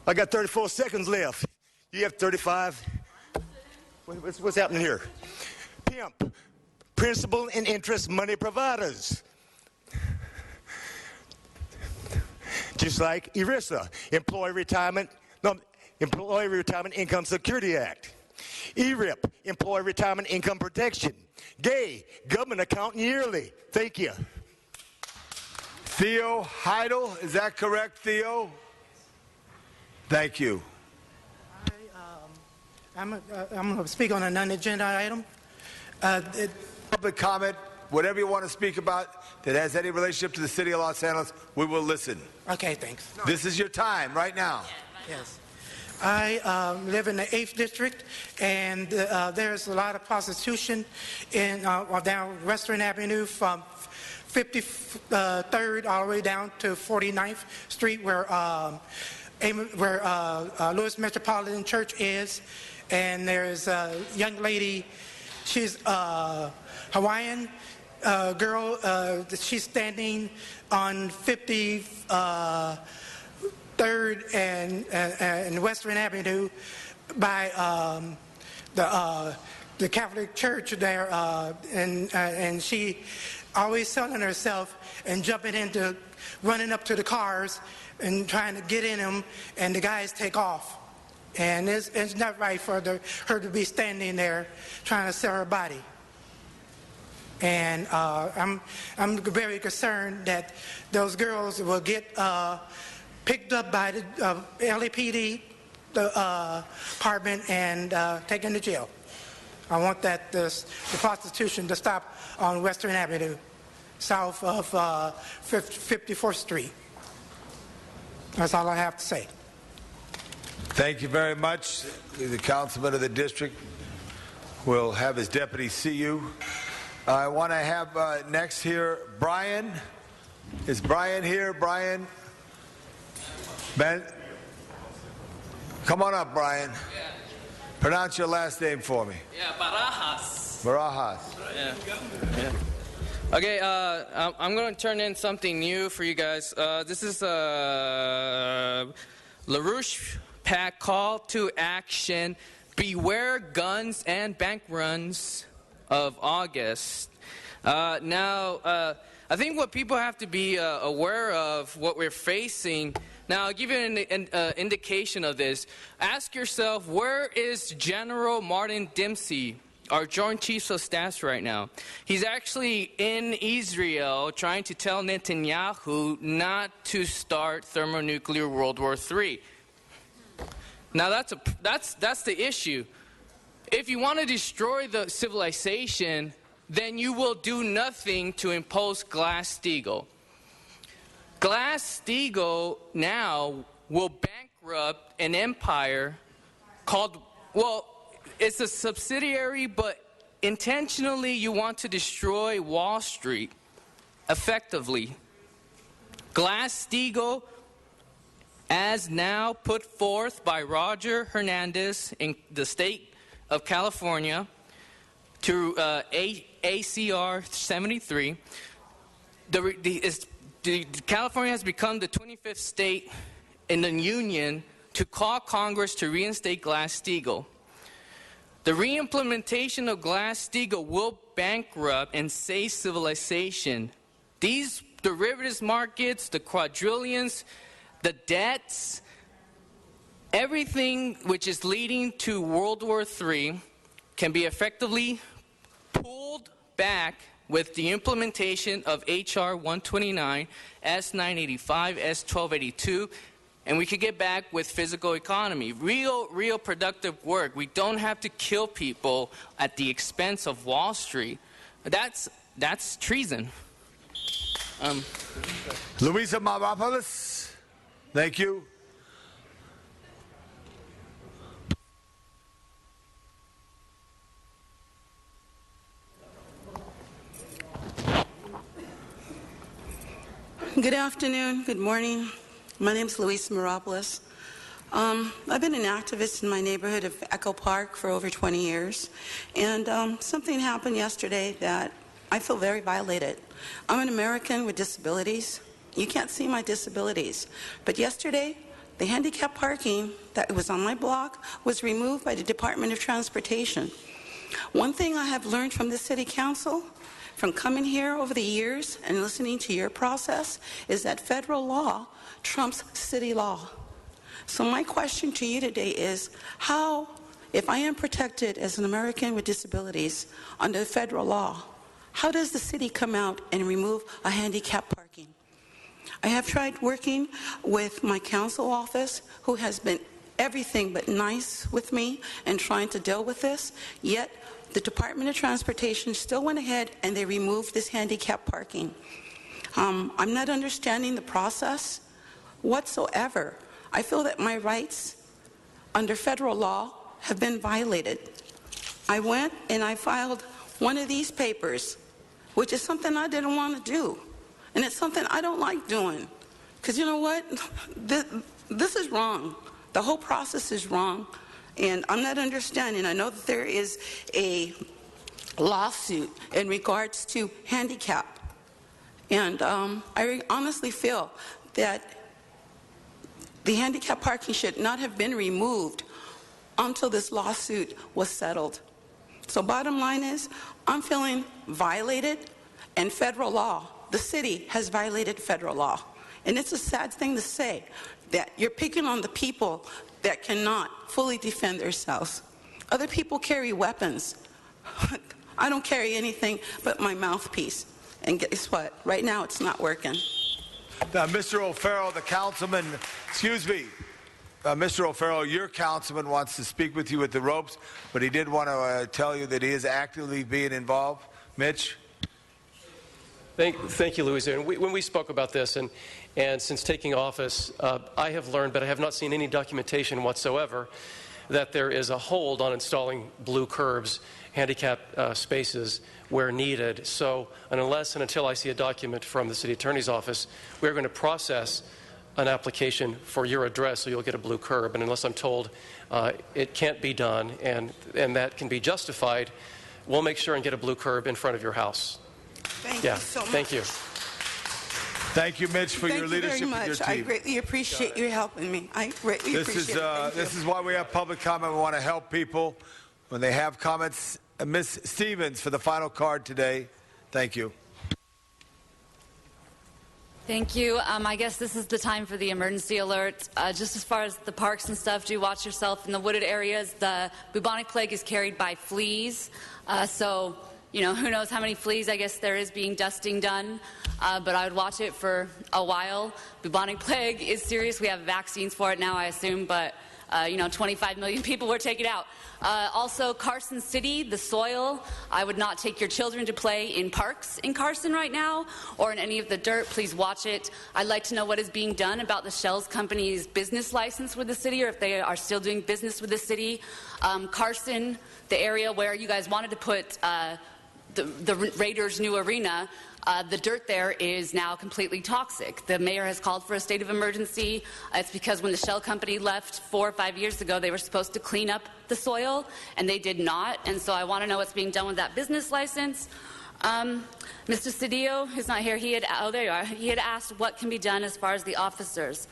Speaker 14: I got 34 seconds left. You have 35. What's happening here? Pimp, principal and interest money providers. Just like ERISA, Employee Retirement Income Security Act. ERIP, Employee Retirement Income Protection. GAY, Government Account Yearly. Thank you.
Speaker 9: Theo Heidel, is that correct, Theo? Thank you.
Speaker 5: I'm going to speak on a non-agenda item.
Speaker 9: Public comment, whatever you want to speak about that has any relationship to the city of Los Angeles, we will listen.
Speaker 5: Okay, thanks.
Speaker 9: This is your time right now.
Speaker 5: Yes. I live in the 8th District, and there's a lot of prostitution in down Western Avenue from 53rd all the way down to 49th Street, where Lewis Metropolitan Church is. And there's a young lady, she's a Hawaiian girl, she's standing on 53rd and Western Avenue by the Catholic Church there, and she always selling herself and running up to the cars and trying to get in them, and the guys take off. And it's not right for her to be standing there trying to sell her body. And I'm very concerned that those girls will get picked up by the LAPD department and taken to jail. I want the prostitution to stop on Western Avenue, south of 54th Street. That's all I have to say.
Speaker 9: Thank you very much. The councilman of the district will have his deputy see you. I want to have next here Brian. Is Brian here? Brian? Ben? Come on up, Brian.
Speaker 16: Yeah.
Speaker 9: Pronounce your last name for me.
Speaker 16: Yeah, Barajas.
Speaker 9: Barajas.
Speaker 16: Yeah. Okay, I'm going to turn in something new for you guys. This is LaRouche PAC call to action. Beware guns and bank runs of August. Now, I think what people have to be aware of, what we're facing. Now, I'll give you an indication of this. Ask yourself, where is General Martin Dempsey, our Joint Chiefs of Staff right now? He's actually in Israel trying to tell Netanyahu not to start thermonuclear World War III. Now that's the issue. If you want to destroy the civilization, then you will do nothing to impose Glass-Steagall. Glass-Steagall now will bankrupt an empire called, well, it's a subsidiary, but intentionally you want to destroy Wall Street effectively. Glass-Steagall, as now put forth by Roger Hernandez in the state of California to ACR 73, California has become the 25th state in the union to call Congress to reinstate Glass-Steagall. The reimplementation of Glass-Steagall will bankrupt and save civilization. These derivatives markets, the quadrillions, the debts, everything which is leading to World War III can be effectively pulled back with the implementation of H.R. 129, S-985, S-1282, and we could get back with physical economy, real productive work. We don't have to kill people at the expense of Wall Street. That's treason.
Speaker 9: Luisa Mavropoulos. Thank you.
Speaker 21: Good afternoon. Good morning. My name is Luis Mavropoulos. I've been an activist in my neighborhood of Echo Park for over 20 years, and something happened yesterday that I feel very violated. I'm an American with disabilities. You can't see my disabilities. But yesterday, the handicap parking that was on my block was removed by the Department of Transportation. One thing I have learned from the City Council, from coming here over the years and listening to your process, is that federal law trumps city law. So my question to you today is, how, if I am protected as an American with disabilities under the federal law, how does the city come out and remove a handicap parking? I have tried working with my council office, who has been everything but nice with me and trying to deal with this, yet the Department of Transportation still went ahead and they removed this handicap parking. I'm not understanding the process whatsoever. I feel that my rights under federal law have been violated. I went and I filed one of these papers, which is something I didn't want to do. And it's something I don't like doing. Because you know what? This is wrong. The whole process is wrong. And I'm not understanding. I know that there is a lawsuit in regards to handicap. And I honestly feel that the handicap parking should not have been removed until this lawsuit was settled. So bottom line is, I'm feeling violated, and federal law, the city has violated federal law. And it's a sad thing to say, that you're picking on the people that cannot fully defend themselves. Other people carry weapons. I don't carry anything but my mouthpiece. And guess what? Right now, it's not working.
Speaker 9: Now, Mr. O'Farrell, the councilman, excuse me, Mr. O'Farrell, your councilman wants to speak with you at the ropes, but he did want to tell you that he is actively being involved. Mitch?
Speaker 6: Thank you, Louisa. And when we spoke about this, and since taking office, I have learned, but I have not seen any documentation whatsoever, that there is a hold on installing blue curbs, handicap spaces where needed. So unless and until I see a document from the city attorney's office, we're going to process an application for your address so you'll get a blue curb. And unless I'm told it can't be done and that can be justified, we'll make sure and get a blue curb in front of your house.
Speaker 21: Thank you so much.
Speaker 6: Thank you.
Speaker 9: Thank you, Mitch, for your leadership
Speaker 21: Thank you very much.
Speaker 9: with your team.
Speaker 21: I greatly appreciate you helping me. I greatly appreciate it.
Speaker 9: This is why we have public comment. We want to help people when they have comments. Ms. Stevens for the final card today. Thank you.
Speaker 8: Thank you. I guess this is the time for the emergency alert. Just as far as the parks and stuff, do watch yourself in the wooded areas. The bubonic plague is carried by fleas. So, you know, who knows how many fleas I guess there is being dusting done. But I would watch it for a while. Bubonic plague is serious. We have vaccines for it now, I assume, but 25 million people were taken out. Also, Carson City, the soil. I would not take your children to play in parks in Carson right now or in any of the dirt. Please watch it. I'd like to know what is being done about the Shells Company's business license with the city, or if they are still doing business with the city. Carson, the area where you guys wanted to put the Raiders' new arena, the dirt there is now completely toxic. The mayor has called for a state of emergency. It's because when the Shell Company left 4 or 5 years ago, they were supposed to clean up the soil, and they did not. And so I want to know what's being done with that business license. Mr. Cedillo, who's not here, there you are. He had asked what can be done as far as the officers.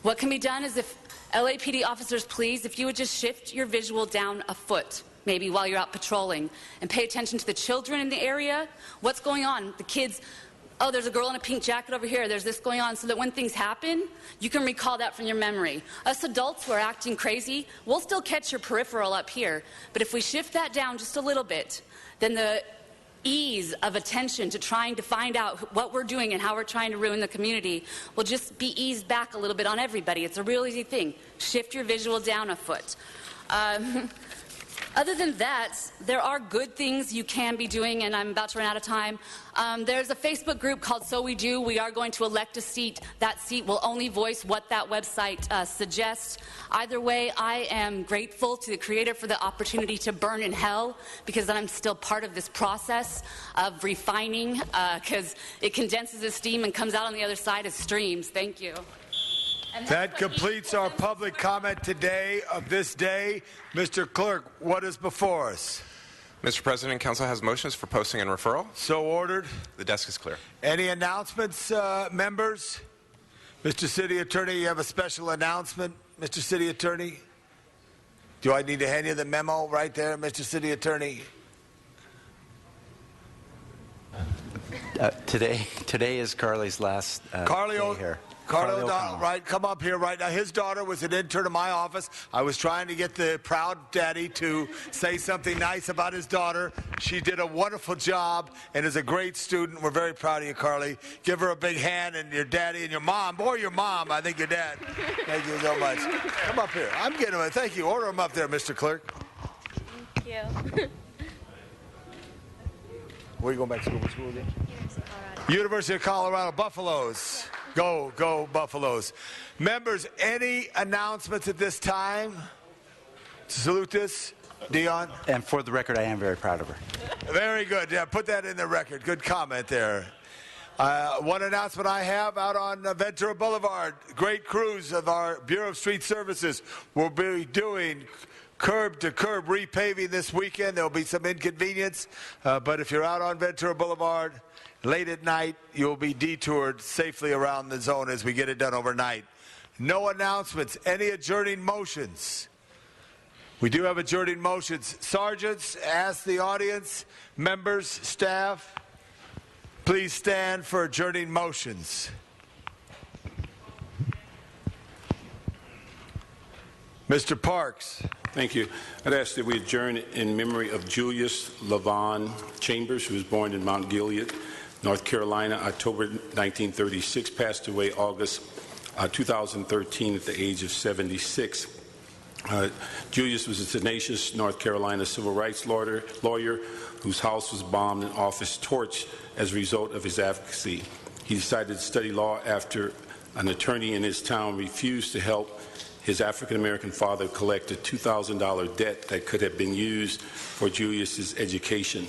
Speaker 8: What can be done is if LAPD officers, please, if you would just shift your visual down a foot, maybe while you're out patrolling, and pay attention to the children in the area. What's going on? The kids, oh, there's a girl in a pink jacket over here, there's this going on, so that when things happen, you can recall that from your memory. Us adults who are acting crazy, we'll still catch your peripheral up here, but if we shift that down just a little bit, then the ease of attention to trying to find out what we're doing and how we're trying to ruin the community will just be eased back a little bit on everybody. It's a real easy thing. Shift your visual down a foot. Other than that, there are good things you can be doing, and I'm about to run out of time. There's a Facebook group called So We Do. We are going to elect a seat. That seat will only voice what that website suggests. Either way, I am grateful to the Creator for the opportunity to burn in hell, because I'm still part of this process of refining, because it condenses as steam and comes out on the other side as streams. Thank you.
Speaker 9: That completes our public comment today of this day. Mr. Clerk, what is before us?
Speaker 15: Mr. President, Council has motions for posting and referral.
Speaker 9: So ordered.
Speaker 15: The desk is clear.
Speaker 9: Any announcements, members? Mr. City Attorney, you have a special announcement. Mr. City Attorney? Do I need to hand you the memo right there, Mr. City Attorney?
Speaker 4: Today is Carly's last day here.
Speaker 9: Carly
Speaker 4: O'Connell.
Speaker 9: O'Donnell, right? Come up here right now. His daughter was an intern in my office. I was trying to get the proud daddy to say something nice about his daughter. She did a wonderful job and is a great student. We're very proud of you, Carly. Give her a big hand, and your daddy and your mom. Boy, your mom. I think your dad. Thank you so much. Come up here. I'm getting him. Thank you. Order him up there, Mr. Clerk.
Speaker 3: Thank you.
Speaker 9: Where are you going back to school again? University of Colorado Buffaloes. Go, go Buffaloes. Members, any announcements at this time to salute this? Dion?
Speaker 4: And for the record, I am very proud of her.
Speaker 9: Very good. Yeah, put that in the record. Good comment there. One announcement I have out on Ventura Boulevard. Great crews of our Bureau of Street Services will be doing curb-to-curb repaving this weekend. There will be some inconvenience, but if you're out on Ventura Boulevard late at night, you'll be detoured safely around the zone as we get it done overnight. No announcements. Any adjourning motions? We do have adjourning motions. Sergeants, ask the audience, members, staff, please stand for adjourning motions. Mr. Parks.
Speaker 19: Thank you. I'd ask that we adjourn in memory of Julius LaVon Chambers, who was born in Mount Gilead, North Carolina, October 1936, passed away August 2013 at the age of 76. Julius was a tenacious North Carolina civil rights lawyer whose house was bombed and office torched as a result of his advocacy. He decided to study law after an attorney in his town refused to help his African-American father collect a $2,000 debt that could have been used for Julius's education.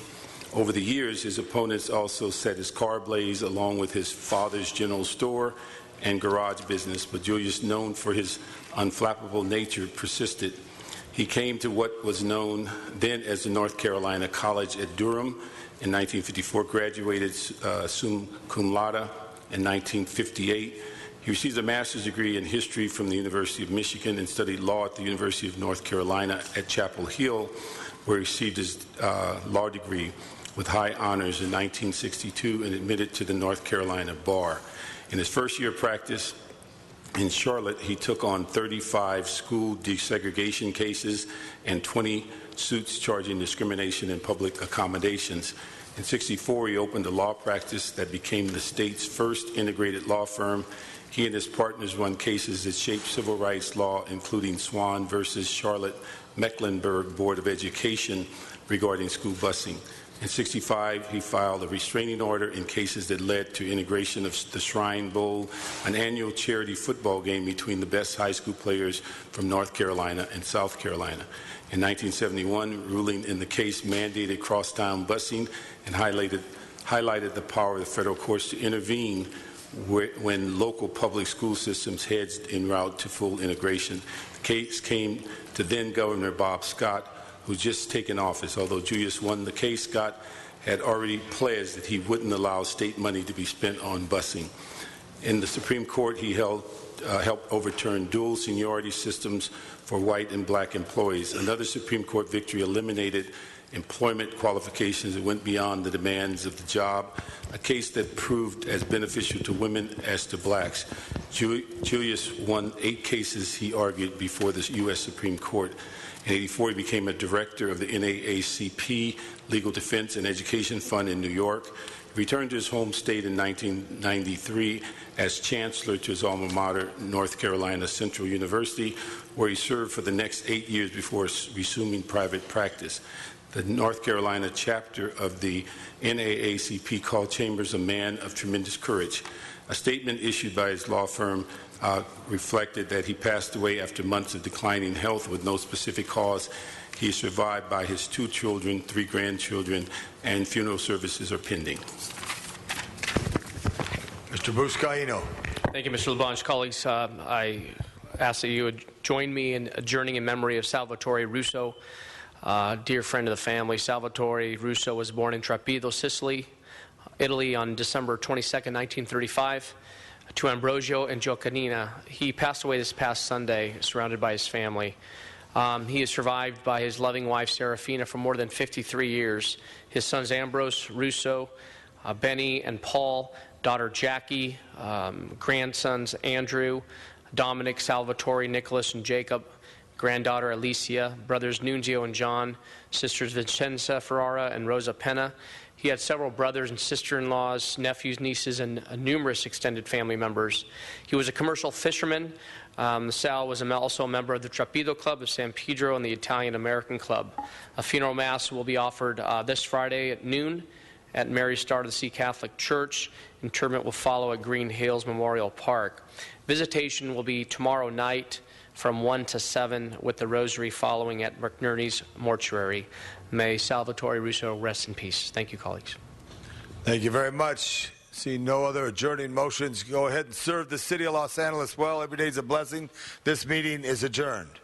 Speaker 19: Over the years, his opponents also set his car ablaze along with his father's general store and garage business, but Julius, known for his unflappable nature, persisted. He came to what was known then as the North Carolina College at Durham in 1954, graduated summa cum laude in 1958. He received a master's degree in history from the University of Michigan and studied law at the University of North Carolina at Chapel Hill, where he received his law degree with high honors in 1962 and admitted to the North Carolina bar. In his first year of practice in Charlotte, he took on 35 school desegregation cases and 20 suits charging discrimination in public accommodations. In '64, he opened a law practice that became the state's first integrated law firm. He and his partners won cases that shaped civil rights law, including Swan versus Charlotte Mecklenburg Board of Education regarding school busing. In '65, he filed a restraining order in cases that led to integration of the Shrine Bowl, an annual charity football game between the best high school players from North Carolina and South Carolina. In 1971, ruling in the case mandated crosstown busing and highlighted the power of the federal courts to intervene when local public school systems head en route to full integration. The case came to then Governor Bob Scott, who's just taken office. Although Julius won the case, Scott had already pledged that he wouldn't allow state money to be spent on busing. In the Supreme Court, he helped overturn dual seniority systems for white and black employees. Another Supreme Court victory eliminated employment qualifications that went beyond the demands of the job, a case that proved as beneficial to women as to blacks. Julius won 8 cases, he argued, before the U.S. Supreme Court. In '84, he became a director of the NAACP Legal Defense and Education Fund in New York. He returned to his home state in 1993 as chancellor to his alma mater, North Carolina Central University, where he served for the next 8 years before resuming private practice. The North Carolina chapter of the NAACP called Chambers a man of tremendous courage. A statement issued by his law firm reflected that he passed away after months of declining health with no specific cause. He is survived by his 2 children, 3 grandchildren, and funeral services are pending.
Speaker 9: Mr. Buscaino.
Speaker 6: Thank you, Mr. LaBonge. Colleagues, I ask that you would join me in adjourning in memory of Salvatore Russo, dear friend of the family. Salvatore Russo was born in Trepido, Sicily, Italy on December 22nd, 1935. To Ambrosio and Giocanina. He passed away this past Sunday, surrounded by his family. He is survived by his loving wife, Serafina, for more than 53 years. His sons, Ambrose, Russo, Benny, and Paul daughter Jackie, grandsons Andrew, Dominic, Salvatore, Nicholas, and Jacob, granddaughter Alicia, brothers Nunzio and John, sisters Vincenza Ferrara and Rosa Pena. He had several brothers and sister-in-laws, nephews, nieces, and numerous extended family members. He was a commercial fisherman. Sal was also a member of the Trapido Club of San Pedro and the Italian American Club. A funeral mass will be offered this Friday at noon at Mary Star of the Sea Catholic Church. Interment will follow at Green Hills Memorial Park. Visitation will be tomorrow night from 1 to 7 with the rosary following at McNerney's Mortuary. May Salvatore Russo rest in peace. Thank you, colleagues.
Speaker 9: Thank you very much. See no other adjourning motions. Go ahead and serve the city of Los Angeles well. Every day is a blessing. This meeting is adjourned.